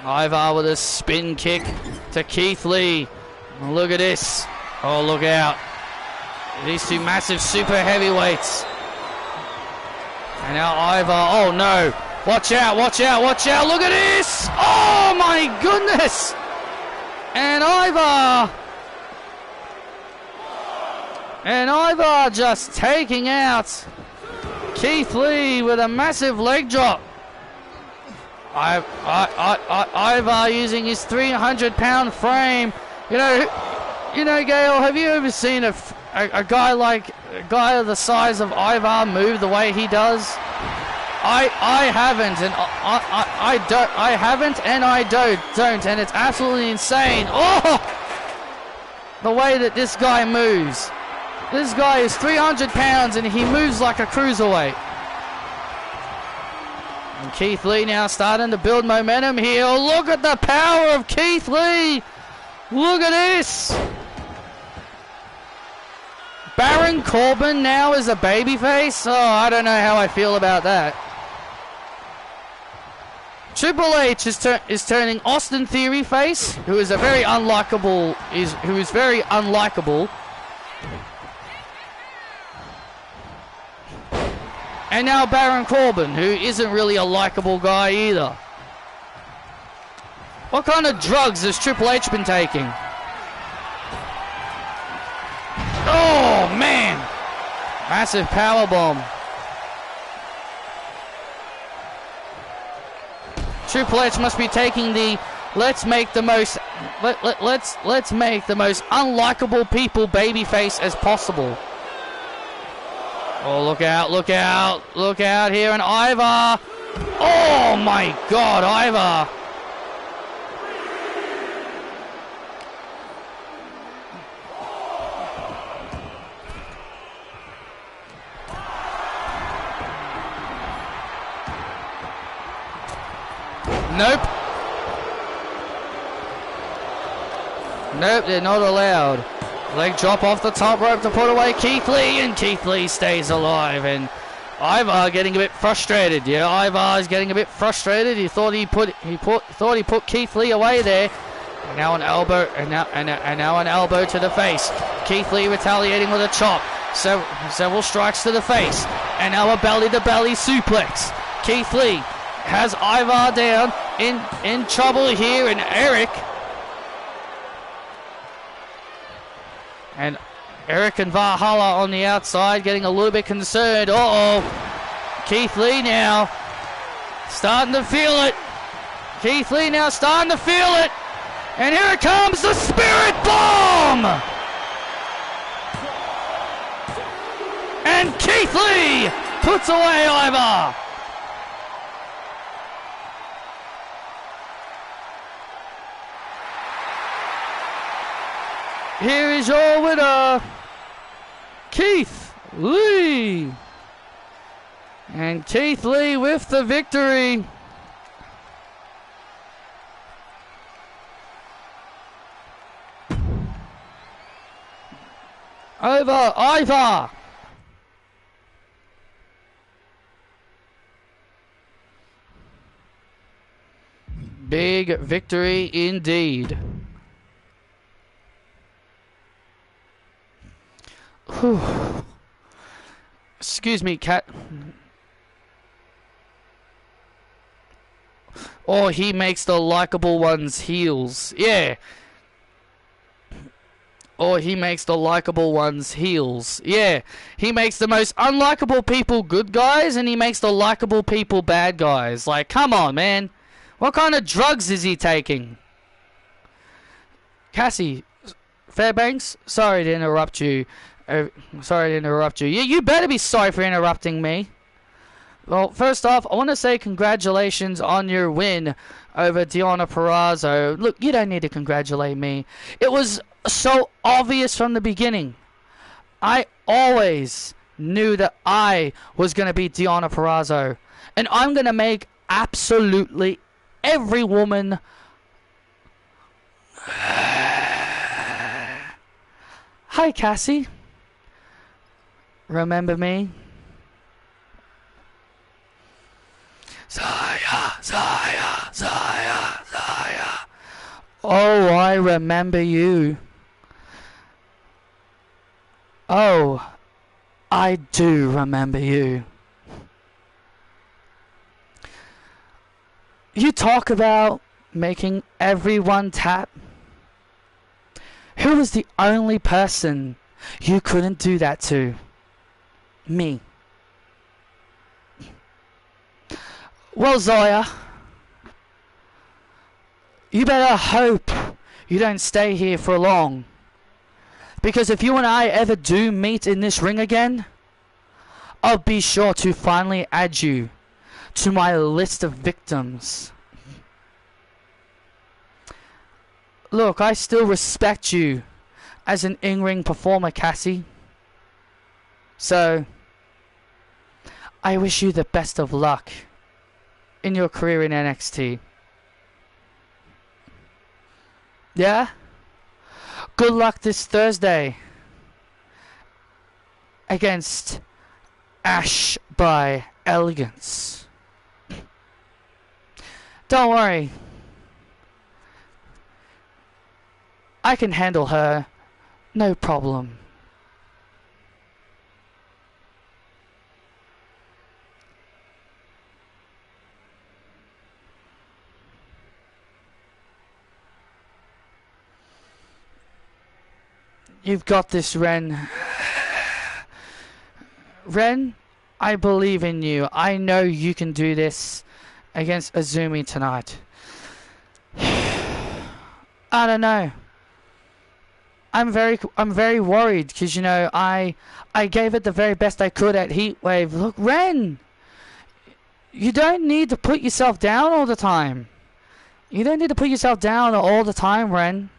Ivar with a spin kick to Keith Lee. Look at this. Oh, look out. These two massive super heavyweights. And now Ivar. Oh, no. Watch out, watch out, watch out. Look at this. Oh, my goodness. And Ivar. And Ivar just taking out Keith Lee with a massive leg drop. Ivar using his 300-pound frame. You know, Gail, have you ever seen a guy of the size of Ivar move the way he does? I haven't, and I haven't, and I don't, and it's absolutely insane. Oh, the way that this guy moves. This guy is 300 pounds, and he moves like a cruiserweight. And Keith Lee now starting to build momentum here. Oh, look at the power of Keith Lee. Look at this. Baron Corbin now is a babyface. Oh, I don't know how I feel about that. Triple H is turning Austin Theory face, who is very unlikable. And now Baron Corbin, who isn't really a likable guy either. What kind of drugs has Triple H been taking? Oh, man. Massive powerbomb. Triple H must be taking the let's make the most unlikable people babyface as possible. Oh, look out, look out, look out here, and Ivar. Oh my God, Ivar. Nope. Nope, they're not allowed. Leg drop off the top rope to put away Keith Lee, and Keith Lee stays alive. And Ivar getting a bit frustrated. Yeah, Ivar is getting a bit frustrated. He thought he put Keith Lee away there. And now an elbow, and now an elbow to the face. Keith Lee retaliating with a chop. Several strikes to the face, and now a belly-to-belly suplex. Keith Lee has Ivar down in trouble here, and Eric and Valhalla on the outside getting a little bit concerned. Uh-oh. Keith Lee now starting to feel it. Keith Lee now starting to feel it. And here it comes, the Spirit Bomb! And Keith Lee puts away Ivar. Here is your winner, Keith Lee. And Keith Lee with the victory. Over Ivar. Big victory indeed. Whew. Excuse me, cat. Oh, he makes the likable ones heels. Yeah. Or he makes the likable ones heels. Yeah. He makes the most unlikable people good guys, and he makes the likable people bad guys. Like, come on, man. What kind of drugs is he taking? Cassie, Fairbanks, sorry to interrupt you. You better be sorry for interrupting me. Well, first off, I want to say congratulations on your win over Deonna Purrazzo. Look, you don't need to congratulate me. It was so obvious from the beginning. I always knew that I was going to beat Deonna Purrazzo. And I'm going to make absolutely every woman... Hi, Cassie. Remember me? Zaya. Oh, I remember you. Oh, I do remember you. You talk about making everyone tap. Who was the only person you couldn't do that to? Me. Well, Zoya, you better hope you don't stay here for long. Because if you and I ever do meet in this ring again, I'll be sure to finally add you to my list of victims. Look, I still respect you as an in-ring performer, Cassie. So, I wish you the best of luck in your career in NXT. Yeah? Good luck this Thursday against Ash by Elegance. Don't worry. I can handle her. No problem. You've got this, Ren. Ren, I believe in you. I know you can do this against Azumi tonight. I don't know. I'm very worried because, you know, I gave it the very best I could at Heatwave. Look, Ren, you don't need to put yourself down all the time. You don't need to put yourself down all the time, Ren.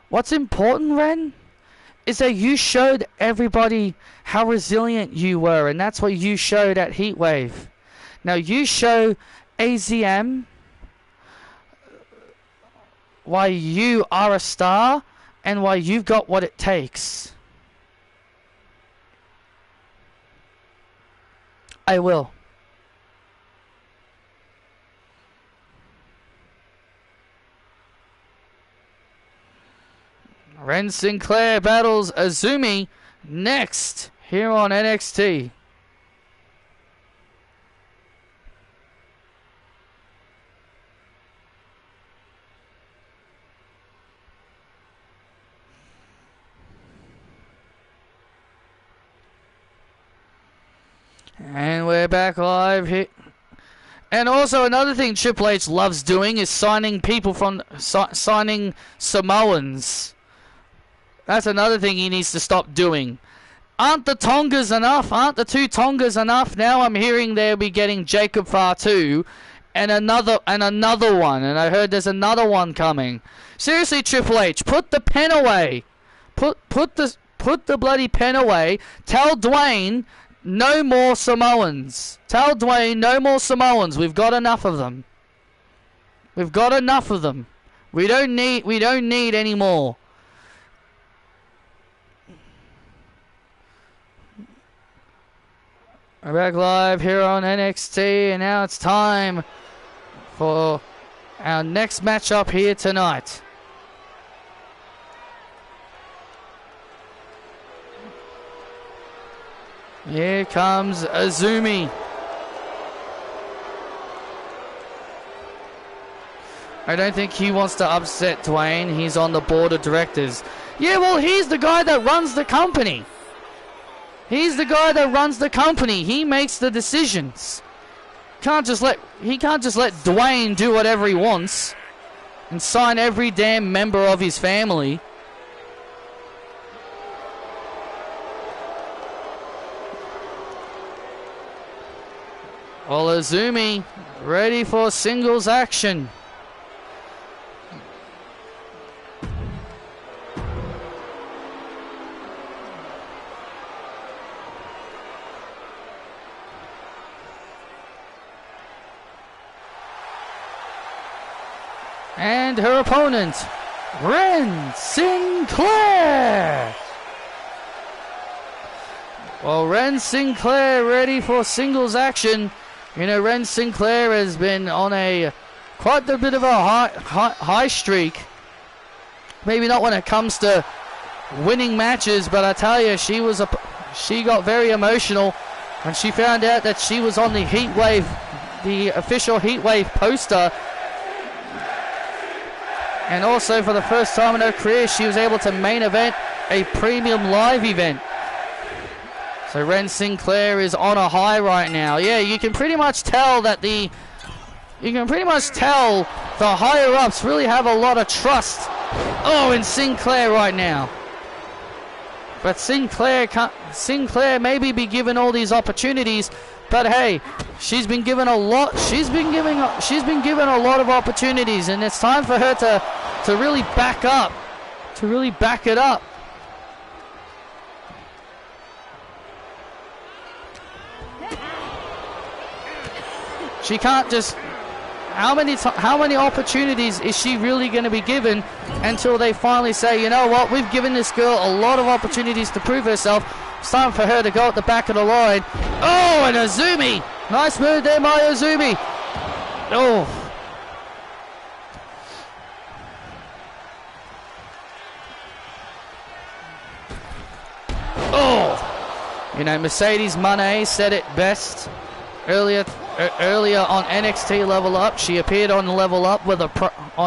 What's important, Ren, is that you showed everybody how resilient you were, and that's what you showed at Heatwave. Now you show AZM why you are a star and why you've got what it takes. I will. Ren Sinclair battles Azumi next here on NXT. And we're back live here. And also another thing Triple H loves doing is signing people from signing Samoans. That's another thing he needs to stop doing. Aren't the Tongas enough? Aren't the two Tongas enough? Now I'm hearing they'll be getting Jacob Fatu and another one. And I heard there's another one coming. Seriously, Triple H, put the pen away. Put the bloody pen away. Tell Dwayne no more Samoans. Tell Dwayne no more Samoans. We've got enough of them. We've got enough of them. We don't need any more. We're back live here on NXT, and now it's time for our next matchup here tonight. Here comes Azumi. I don't think he wants to upset Dwayne. He's on the board of directors. Yeah, well, he's the guy that runs the company. He's the guy that runs the company. He makes the decisions. He can't just let Dwayne do whatever he wants and sign every damn member of his family. Well, Azumi ready for singles action. And her opponent, Ren Sinclair. Well, Ren Sinclair ready for singles action. You know, Ren Sinclair has been on quite a bit of a high streak. Maybe not when it comes to winning matches, but I tell you, she got very emotional when she found out that she was on the Heat Wave, the official Heat Wave poster. And also, for the first time in her career, she was able to main event a premium live event. So Ren Sinclair is on a high right now. Yeah, you can pretty much tell that the higher ups really have a lot of trust in Sinclair right now. But Sinclair maybe be given all these opportunities, but hey, she's been given a lot. She's been given a lot of opportunities, and it's time for her to really back up, to really back it up. She can't just. How many opportunities is she really going to be given until they finally say, you know what, we've given this girl a lot of opportunities to prove herself. It's time for her to go at the back of the line. Oh, and Azumi. Nice move there by Azumi. Oh. Oh. You know, Mercedes Moné said it best earlier on NXT Level Up. She appeared on Level Up with on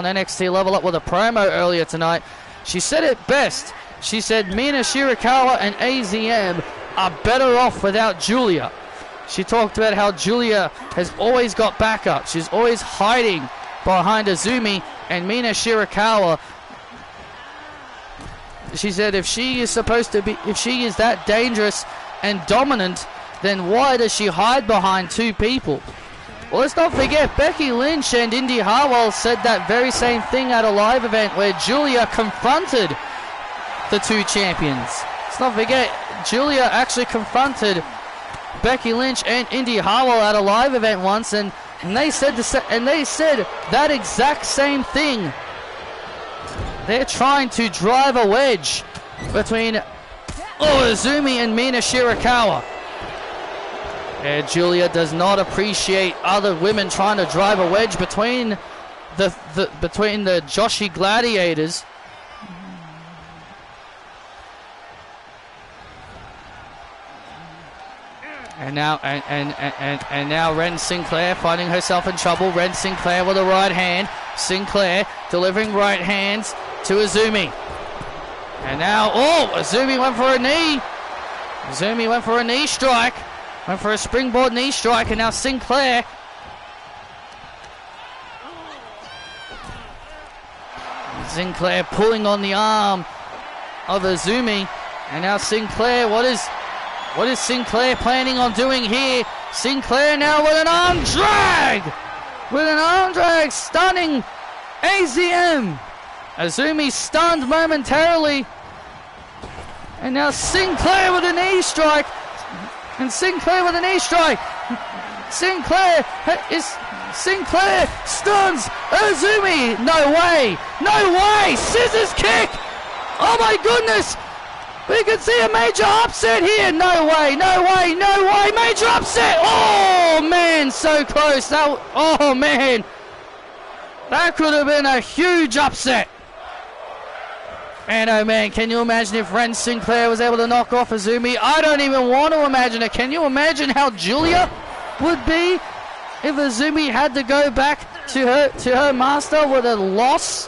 NXT Level Up with a promo earlier tonight. She said it best. She said Mina Shirakawa and AZM are better off without Julia. She talked about how Julia has always got backup. She's always hiding behind Azumi and Mina Shirakawa. She said if she is that dangerous and dominant, then why does she hide behind two people? Well, let's not forget, Becky Lynch and Indy Hartwell said that very same thing at a live event where Julia confronted the two champions. Let's not forget, Julia actually confronted Becky Lynch and Indy Hartwell at a live event once, and they said that exact same thing. They're trying to drive a wedge between Azumi and Mina Shirakawa. And Julia does not appreciate other women trying to drive a wedge between the Joshi gladiators. And now Ren Sinclair finding herself in trouble. Ren Sinclair with a right hand. Sinclair delivering right hands to Azumi. And now, Azumi went for a knee. Azumi went for a knee strike. Went for a springboard knee strike, and now Sinclair. Sinclair pulling on the arm of Azumi. And now Sinclair, what is Sinclair planning on doing here? Sinclair now with an arm drag! With an arm drag, stunning AZM. Azumi stunned momentarily. And now Sinclair with a knee strike. And Sinclair with a knee strike. Sinclair stuns Azumi. No way. No way. Scissors kick. Oh my goodness. We could see a major upset here. No way. No way. No way. Major upset. Oh man, so close. Oh man. That could have been a huge upset. And oh man, can you imagine if Ren Sinclair was able to knock off Azumi? I don't even want to imagine it. Can you imagine how Julia would be if Azumi had to go back to her master with a loss?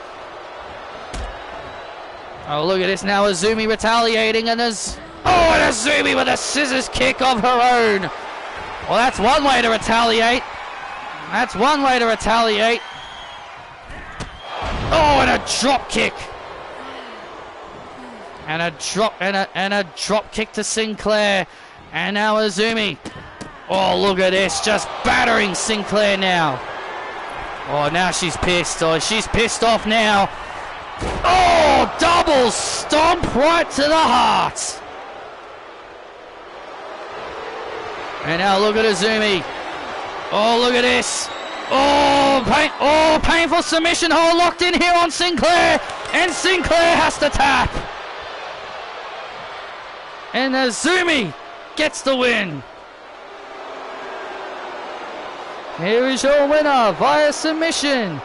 Oh, look at this now. Azumi retaliating, and Azumi with a scissors kick of her own. Well, that's one way to retaliate. That's one way to retaliate. Oh, and a drop kick. And a drop kick to Sinclair. And now Azumi. Oh, look at this. Just battering Sinclair now. Oh, now she's pissed. Oh, she's pissed off now. Oh, double stomp right to the heart. And now look at Azumi. Oh, look at this. Oh, painful submission hold locked in here on Sinclair. And Sinclair has to tap. And Azumi gets the win. Here is your winner via submission,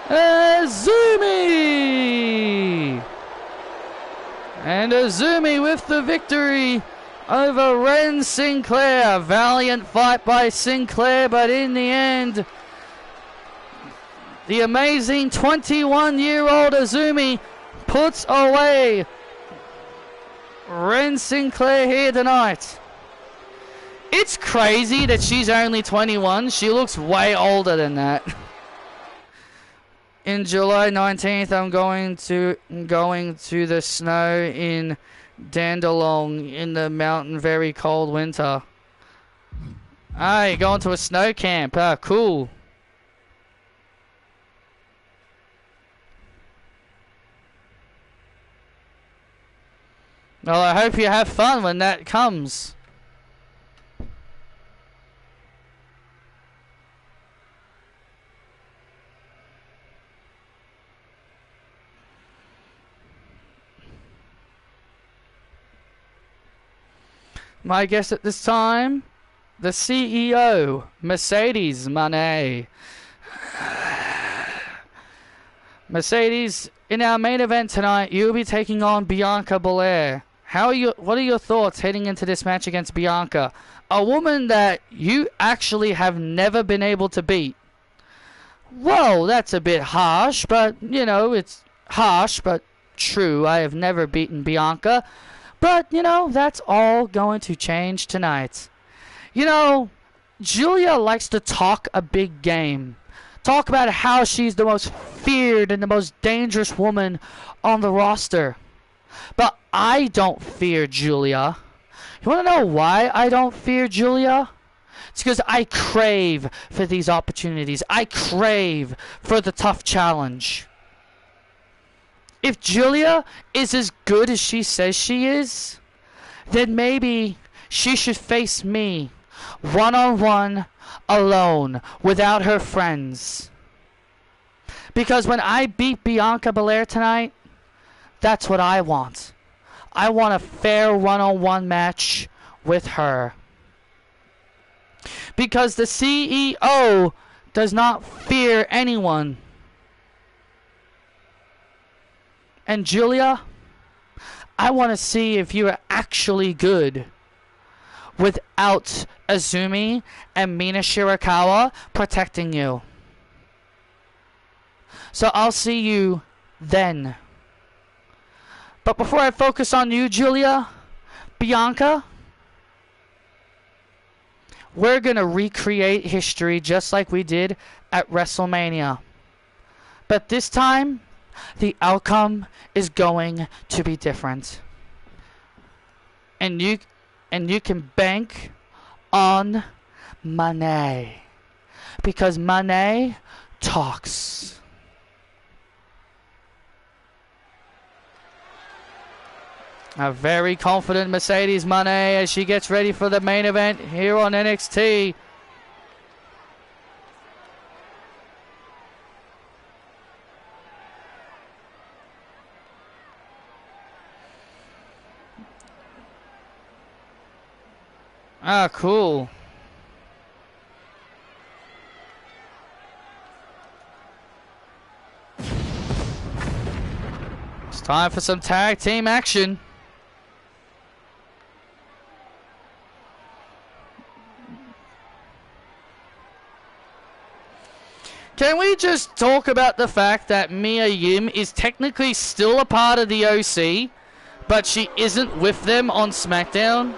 Azumi. And Azumi with the victory over Ren Sinclair. Valiant fight by Sinclair, but in the end, the amazing 21-year-old Azumi puts away Ren Sinclair here tonight. It's crazy that she's only 21. She looks way older than that. In July 19th, I'm going to the snow in Dandalong in the mountain, very cold winter. Ah, you're going to a snow camp. Ah, cool. Well, I hope you have fun when that comes. My guest at this time, the CEO, Mercedes Moné. Mercedes, in our main event tonight, you'll be taking on Bianca Belair. What are your thoughts heading into this match against Bianca? A woman that you actually have never been able to beat. Whoa, that's a bit harsh, but, you know, it's harsh, but true. I have never beaten Bianca. But, you know, that's all going to change tonight. You know, Julia likes to talk a big game. Talk about how she's the most feared and the most dangerous woman on the roster. But I don't fear Julia. You want to know why I don't fear Julia? It's because I crave for these opportunities. I crave for the tough challenge. If Julia is as good as she says she is, then maybe she should face me one-on-one, alone, without her friends. Because when I beat Bianca Belair tonight, that's what I want. I want a fair one-on-one match with her. Because the CEO does not fear anyone. And Julia, I want to see if you are actually good without Azumi and Mina Shirakawa protecting you. So I'll see you then. But before I focus on you, Julia, Bianca, we're going to recreate history just like we did at WrestleMania. But this time, the outcome is going to be different. And you can bank on Moné. Because Moné talks. A very confident Mercedes Moné as she gets ready for the main event here on NXT. Ah, cool. It's time for some tag team action. Can we just talk about the fact that Mia Yim is technically still a part of the OC, but she isn't with them on SmackDown?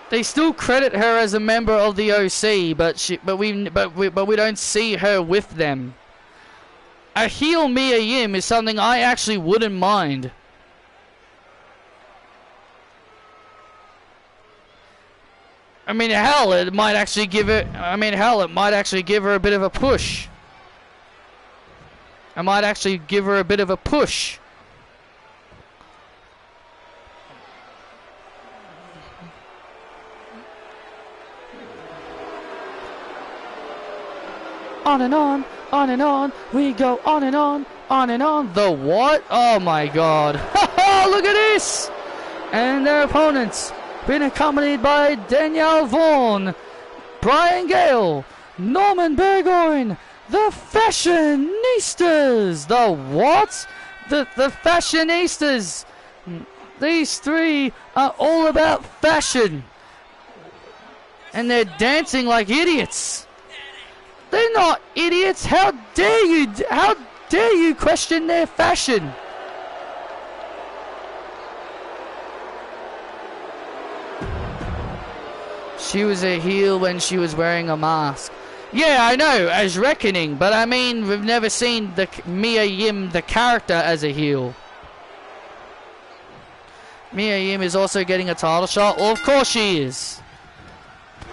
They still credit her as a member of the OC, but we don't see her with them. A heel Mia Yim is something I actually wouldn't mind. I mean, hell, it might actually give her. It might actually give her a bit of a push. I might actually give her a bit of a push. On and on, we go on and on. The what? Oh my god. Look at this! And their opponents been accompanied by Danielle Vaughan, Brian Gale, Norman Burgoyne, the Fashionistas. The what? the fashionistas. These three are all about fashion. And they're dancing like idiots. They're not idiots. How dare you question their fashion? She was a heel when she was wearing a mask. Yeah, I know, as Reckoning, but I mean, we've never seen the Mia Yim, the character, as a heel. Mia Yim is also getting a title shot. Well, of course she is.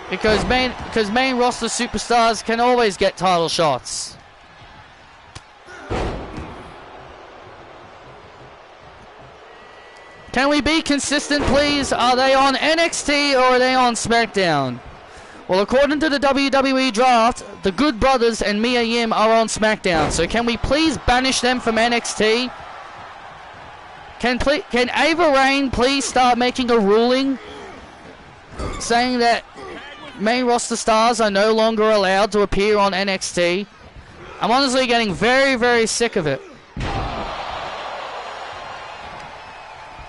Because main roster superstars can always get title shots. Can we be consistent, please? Are they on NXT or are they on SmackDown? Well, according to the WWE draft, the Good Brothers and Mia Yim are on SmackDown. So can we please banish them from NXT? Can Ava Raine please start making a ruling saying that main roster stars are no longer allowed to appear on NXT? I'm honestly getting very, very sick of it.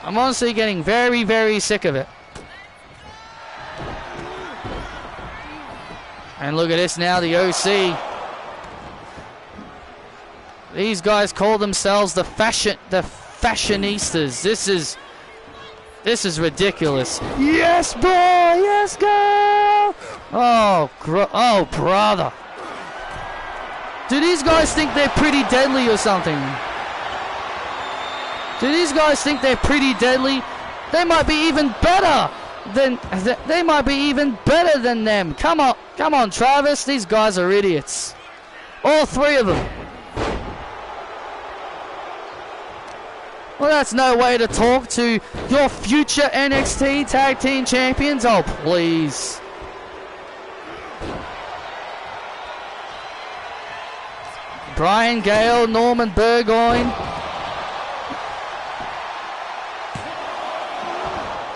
I'm honestly getting very, very sick of it. And look at this now, the OC. These guys call themselves the fashionistas. This is ridiculous. Yes, boy, yes, girl. Oh, brother. Do these guys think they're pretty deadly or something? Do these guys think they're pretty deadly? They might be even better than them. Come on, Travis. These guys are idiots. All three of them. Well, that's no way to talk to your future NXT Tag Team Champions. Oh, please. Brian Gale, Norman Burgoyne.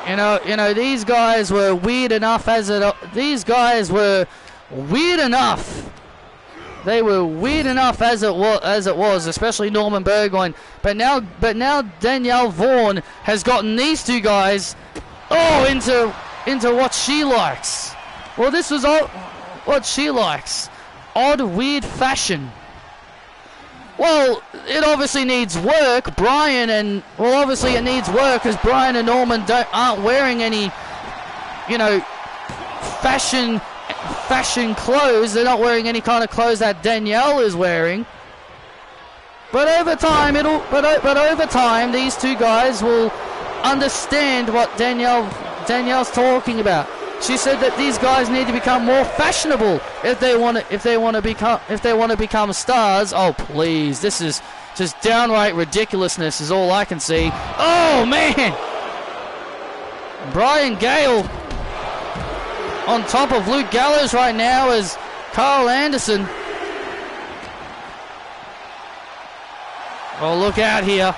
You know, these guys were weird enough These guys were weird enough. They were weird enough as it was, especially Norman Burgoyne. But now Danielle Vaughan has gotten these two guys into what she likes. Well, this was all what she likes. Odd, weird fashion. Well, it obviously needs work. Obviously it needs work because Brian and Norman aren't wearing any, fashion clothes. They're not wearing any kind of clothes that Danielle is wearing. But over time, these two guys will understand what Danielle's talking about. She said that these guys need to become more fashionable if they want to become stars. Oh, please. This is just downright ridiculousness is all I can see. Oh, man. Brian Gale on top of Luke Gallows right now is Carl Anderson. Oh, look out here.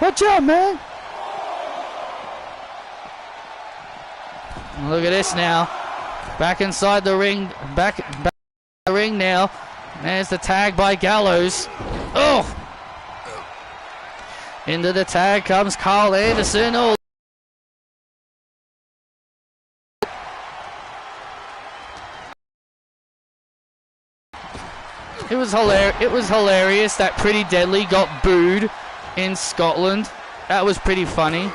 Watch out, man. Look at this now. Back inside the ring. Back in the ring now. There's the tag by Gallows. Oh! Into the tag comes Carl Anderson. Oh! It was hilarious that Pretty Deadly got booed in Scotland. That was pretty funny.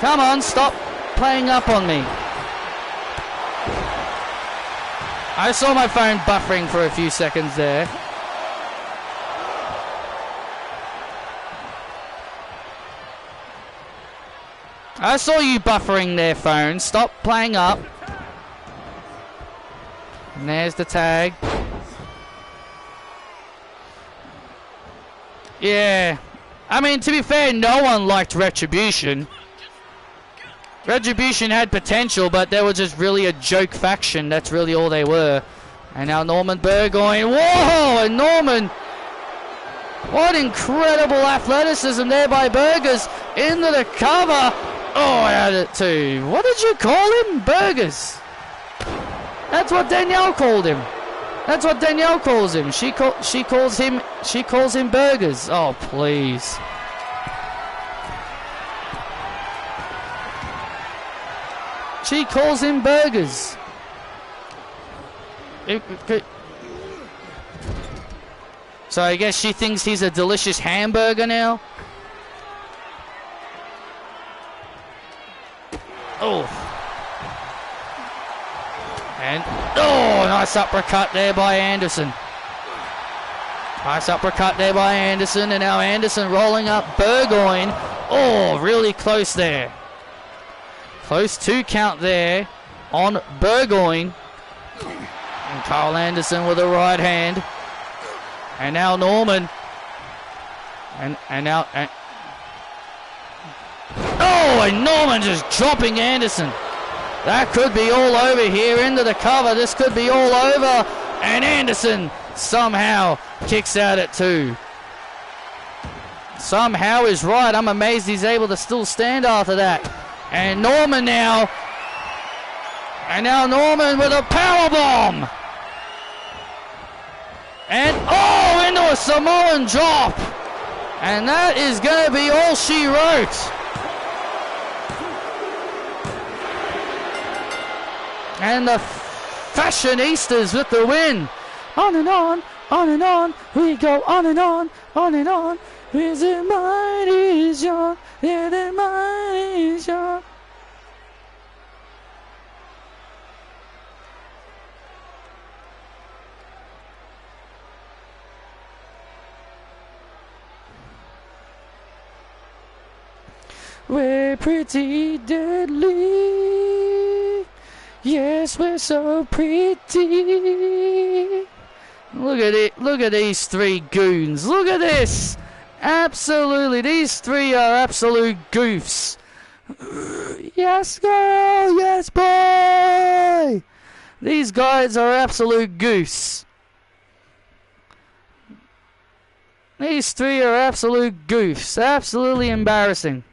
Come on, stop playing up on me. I saw my phone buffering for a few seconds there. I saw you buffering there, phone. Stop playing up. And there's the tag. Yeah. I mean, to be fair, no one liked Retribution. Retribution had potential, but they were just really a joke faction. That's really all they were. And now Norman Burgoyne. Whoa! And Norman. What incredible athleticism there by Burgers. Into the cover. Oh, out it too. What did you call him? Burgers. That's what Danielle called him. That's what Danielle calls him. She calls him Burgers. Oh, please. She calls him Burgers. So I guess she thinks he's a delicious hamburger now. Oh. And, oh, nice uppercut there by Anderson. Nice uppercut there by Anderson. And now Anderson rolling up Burgoyne. Oh, really close there. Close 2 count there on Burgoyne. And Carl Anderson with a right hand. And now Norman. And now... oh, and Norman just dropping Anderson. That could be all over here into the cover. This could be all over. And Anderson somehow kicks out at 2. Somehow is right. I'm amazed he's able to still stand after that. And Norman now. And now Norman with a powerbomb. And oh, into a Samoan drop. And that is going to be all she wrote. And the Fashionistas with the win. On and on, we go on and on. Is it mine is yours? Yeah, the mine is yours. We're pretty deadly. Yes, we're so pretty. Look at it. Look at these 3 goons. Look at this. Absolutely. These 3 are absolute goofs. Yes, girl. Yes, boy. These guys are absolute goofs. These 3 are absolute goofs. Absolutely embarrassing.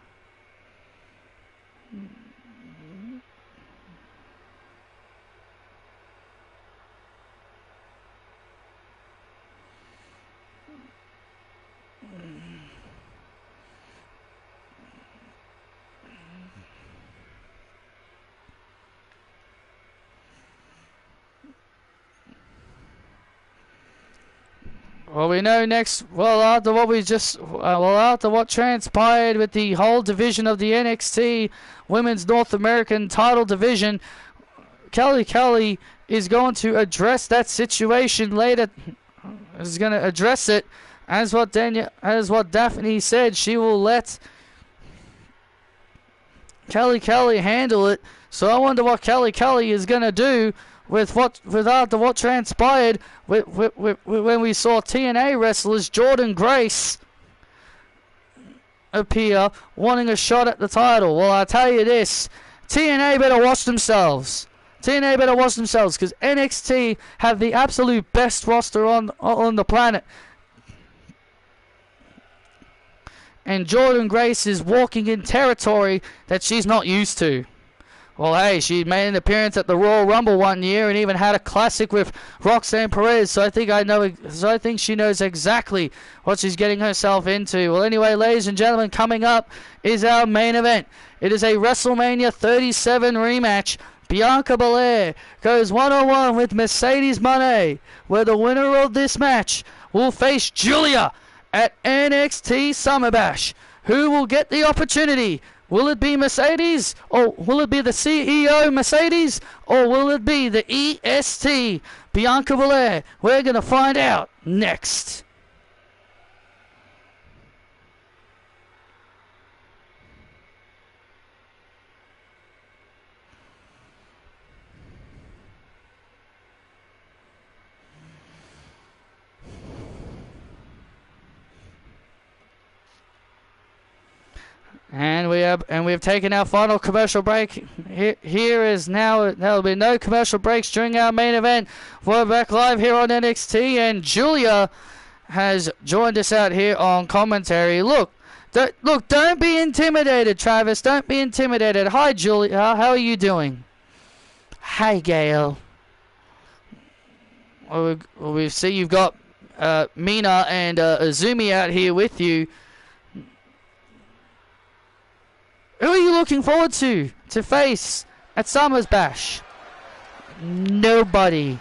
Well, we know next. Well, after what transpired with the whole division of the NXT Women's North American Title division, Kelly is going to address that situation later. Is going to address it as what Daphne said. She will let Kelly handle it. So I wonder what Kelly is going to do after what transpired when we saw TNA wrestlers Jordan Grace appear wanting a shot at the title. Well, I'll tell you this, TNA better watch themselves. TNA better watch themselves, because NXT have the absolute best roster on the planet. And Jordan Grace is walking in territory that she's not used to. Well, hey, she made an appearance at the Royal Rumble one year and even had a classic with Roxanne Perez. So I think she knows exactly what she's getting herself into. Well, anyway, ladies and gentlemen, coming up is our main event. It is a WrestleMania 37 rematch. Bianca Belair goes one-on-one with Mercedes Moné, where the winner of this match will face Julia at NXT Summer Bash. Who will get the opportunity? Will it be Mercedes, or will it be the CEO Mercedes, or will it be the EST Bianca Belair? We're going to find out next. And we have taken our final commercial break. Here is now, there will be no commercial breaks during our main event. We're back live here on NXT, and Julia has joined us out here on commentary. Look, don't be intimidated, Travis. Don't be intimidated. Hi, Julia. How are you doing? Hi, Gail. Well, we see you've got Mina and Azumi out here with you. Who are you looking forward to face at Summer's Bash? Nobody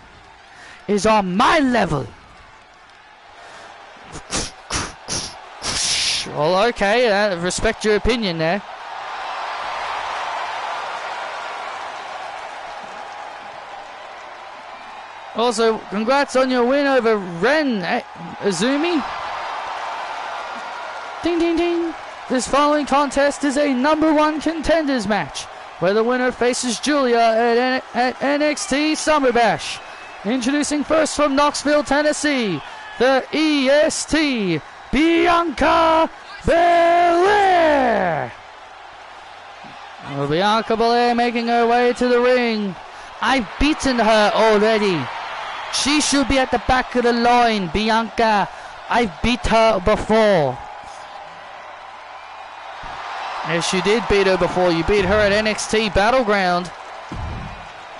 is on my level. Well, okay, I respect your opinion there. Also, congrats on your win over Ren, Azumi. Ding, ding, ding. This following contest is a number 1 contenders match, where the winner faces Julia at NXT Summer Bash. Introducing first from Knoxville, Tennessee, the EST, Bianca Belair. Well, Bianca Belair making her way to the ring. I've beaten her already. She should be at the back of the line, Bianca. I've beat her before. Yes, you did beat her before. You beat her at NXT Battleground.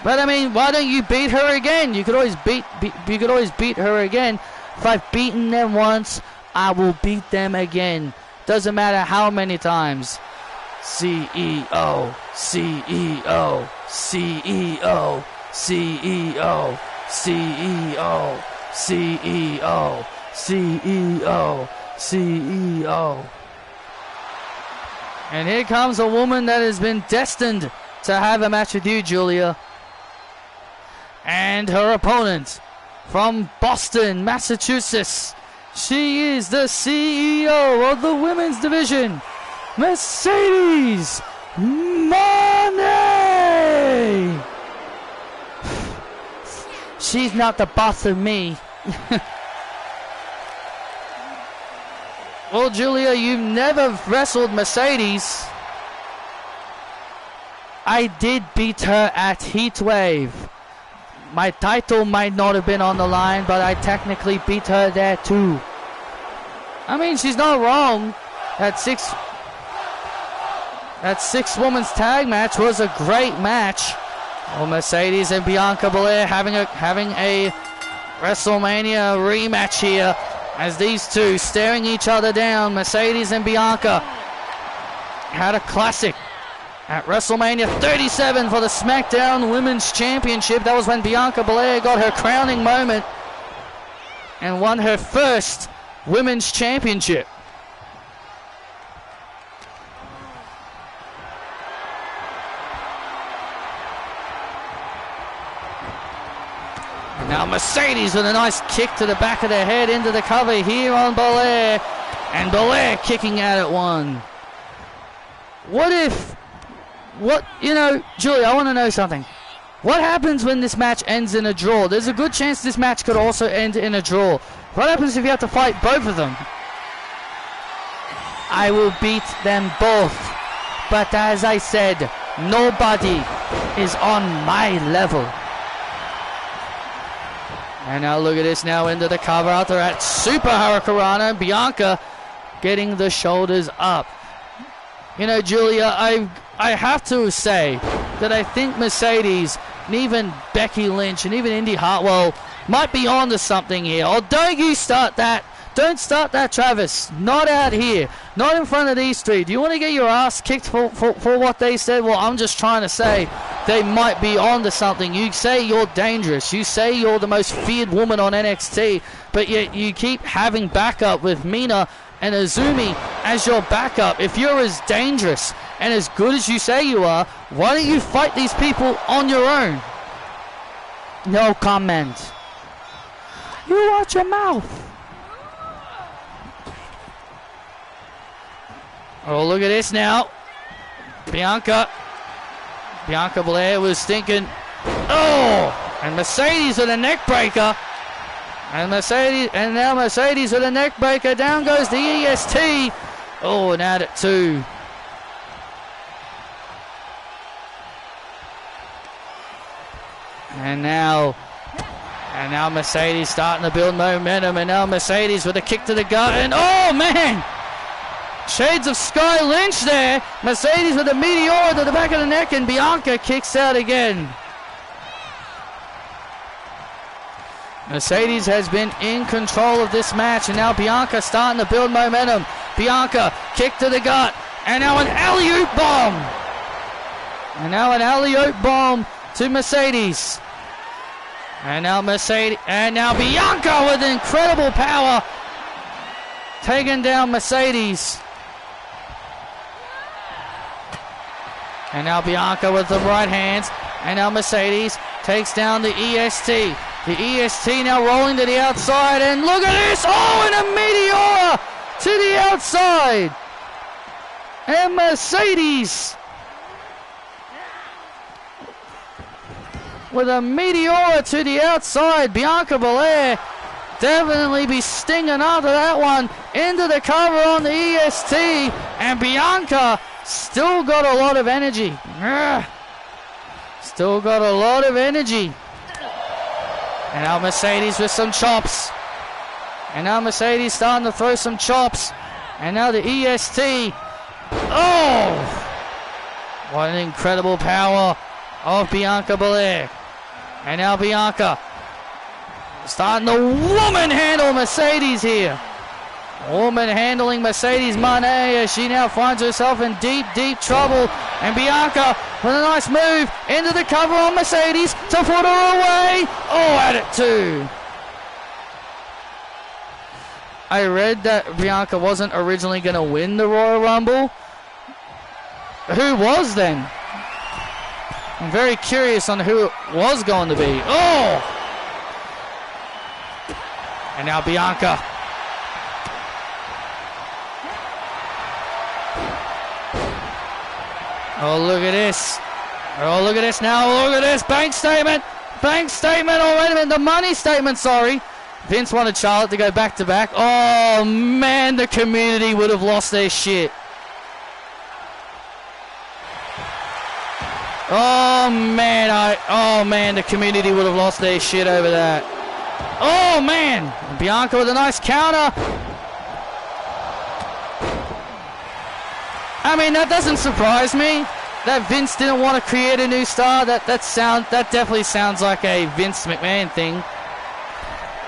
But I mean, why don't you beat her again? You could always beat her again. If I've beaten them once, I will beat them again. Doesn't matter how many times. CEO, CEO, CEO, CEO, CEO, CEO, CEO, CEO. And here comes a woman that has been destined to have a match with you, Julia. And her opponent from Boston, Massachusetts. She is the CEO of the women's division, Mercedes Moné. She's not the boss of me. Well, Julia, you've never wrestled Mercedes. I did beat her at Heatwave. My title might not have been on the line, but I technically beat her there too. I mean, she's not wrong. That six women's tag match was a great match. Well, Mercedes and Bianca Belair having a WrestleMania rematch here, as these two staring each other down. Mercedes and Bianca had a classic at WrestleMania 37 for the SmackDown Women's Championship. That was when Bianca Belair got her crowning moment and won her first Women's Championship. Now Mercedes with a nice kick to the back of the head into the cover here on Belair. And Belair kicking out at one. Julie, I want to know something. What happens when this match ends in a draw? There's a good chance this match could also end in a draw. What happens if you have to fight both of them? I will beat them both. But as I said, nobody is on my level. And now look at this now into the cover out there at Super Hurricanrana. Bianca getting the shoulders up. You know, Julia, I have to say that I think Mercedes and even Becky Lynch and even Indy Hartwell might be onto something here. Oh, don't you start that. Don't start that, Travis. Not out here. Not in front of these three. Do you want to get your ass kicked for what they said? Well, I'm just trying to say they might be onto something. You say you're dangerous. You say you're the most feared woman on NXT, but yet you keep having backup with Mina and Azumi as your backup. If you're as dangerous and as good as you say you are, why don't you fight these people on your own? No comment. You watch your mouth. Oh, look at this now. Bianca Belair was thinking, oh, and Mercedes with a neck breaker. And now Mercedes with a neck breaker. Down goes the EST. Oh, and out at two. And now Mercedes starting to build momentum. And now Mercedes with a kick to the gut. And oh man! Shades of Sky Lynch there. Mercedes with a meteor to the back of the neck. And Bianca kicks out again. Mercedes has been in control of this match. And now Bianca starting to build momentum. Bianca kick to the gut. And now an alley-oop bomb. And now an alley-oop bomb to Mercedes. And now Bianca with incredible power, taking down Mercedes. And now Bianca with the right hands. And now Mercedes takes down the EST. The EST now rolling to the outside. And look at this. Oh, and a meteor to the outside. And Mercedes with a meteor to the outside. Bianca Belair definitely be stinging after that one. Into the cover on the EST. And Bianca still got a lot of energy. Still got a lot of energy. And now Mercedes with some chops. And now Mercedes starting to throw some chops. And now the EST. Oh! What an incredible power of Bianca Belair. And now Bianca starting to woman handle Mercedes here. Woman handling Mercedes Moné as she now finds herself in deep, deep trouble. And Bianca with a nice move into the cover on Mercedes to put her away. Oh, at it too. I read that Bianca wasn't originally going to win the Royal Rumble. Who was then? I'm very curious on who it was going to be. Oh! And now Bianca. Oh, look at this. Oh, look at this now. Look at this. Bank statement. Bank statement. Oh, wait a minute. The money statement, sorry. Vince wanted Charlotte to go back to back. Oh, man, the community would have lost their shit. Oh, man, the community would have lost their shit over that. Oh, man. Bianca with a nice counter. I mean, that doesn't surprise me. That Vince didn't want to create a new star. That definitely sounds like a Vince McMahon thing.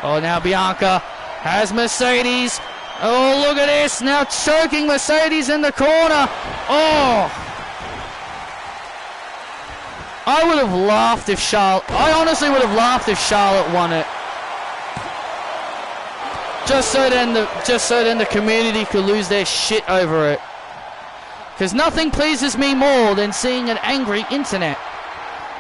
Oh, now Bianca has Mercedes. Oh, look at this. Now choking Mercedes in the corner. Oh. I would have laughed if I honestly would have laughed if Charlotte won it. Just so then the community could lose their shit over it. Because nothing pleases me more than seeing an angry internet.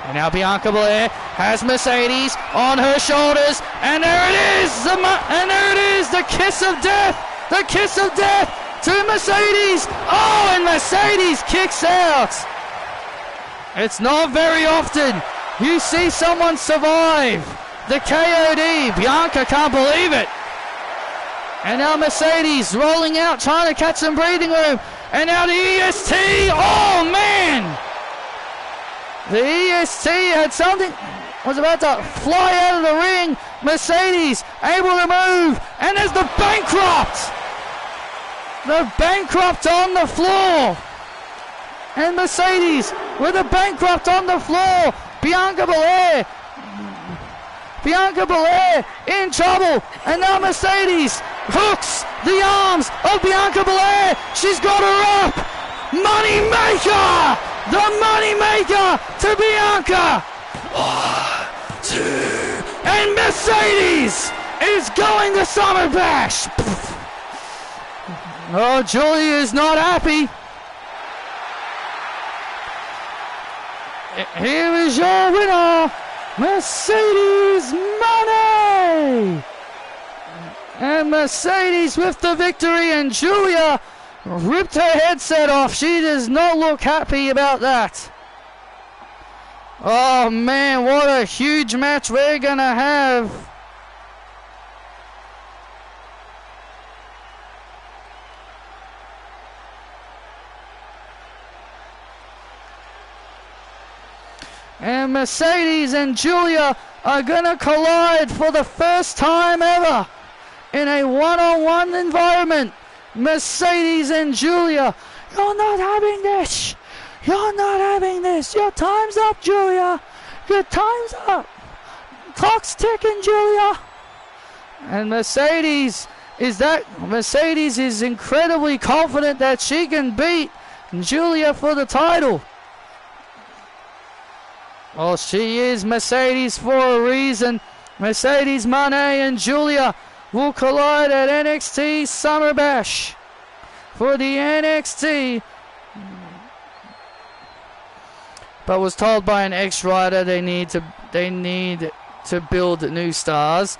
And now Bianca Belair has Mercedes on her shoulders. And there it is. The kiss of death. The kiss of death to Mercedes. Oh, and Mercedes kicks out. It's not very often you see someone survive the KOD. Bianca can't believe it. And now Mercedes rolling out, trying to catch some breathing room. And now the EST. Oh, man. The EST had something, was about to fly out of the ring. Mercedes able to move. And there's the Bankrupt. The Bankrupt on the floor. And Mercedes with the Bankrupt on the floor. Bianca Belair in trouble. And now Mercedes hooks the arms of Bianca Belair. She's got her up. Money Maker. The Money Maker to Bianca. 1, 2. And Mercedes is going to Summer Bash. Oh, Julia is not happy. Here is your winner, Mercedes Moné. And Mercedes with the victory, and Julia ripped her headset off. She does not look happy about that. Oh man, what a huge match we're gonna have. And Mercedes and Julia are going to collide for the first time ever in a one-on-one environment. Mercedes and Julia, you're not having this. You're not having this. Your time's up, Julia. Your time's up. Clock's ticking, Julia. And Mercedes is incredibly confident that she can beat Julia for the title. Well, she is Mercedes for a reason. Mercedes Moné and Julia will collide at NXT Summer Bash for the NXT. But was told by an ex-writer they need to build new stars.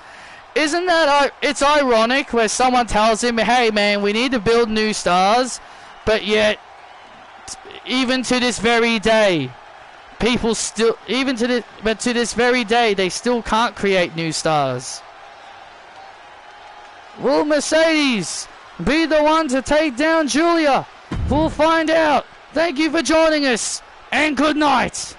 Isn't that it's ironic where someone tells him, hey man, we need to build new stars, but yet even to this very day, people still, to this very day, they still can't create new stars. Will Mercedes be the one to take down Julia? We'll find out. Thank you for joining us, and good night.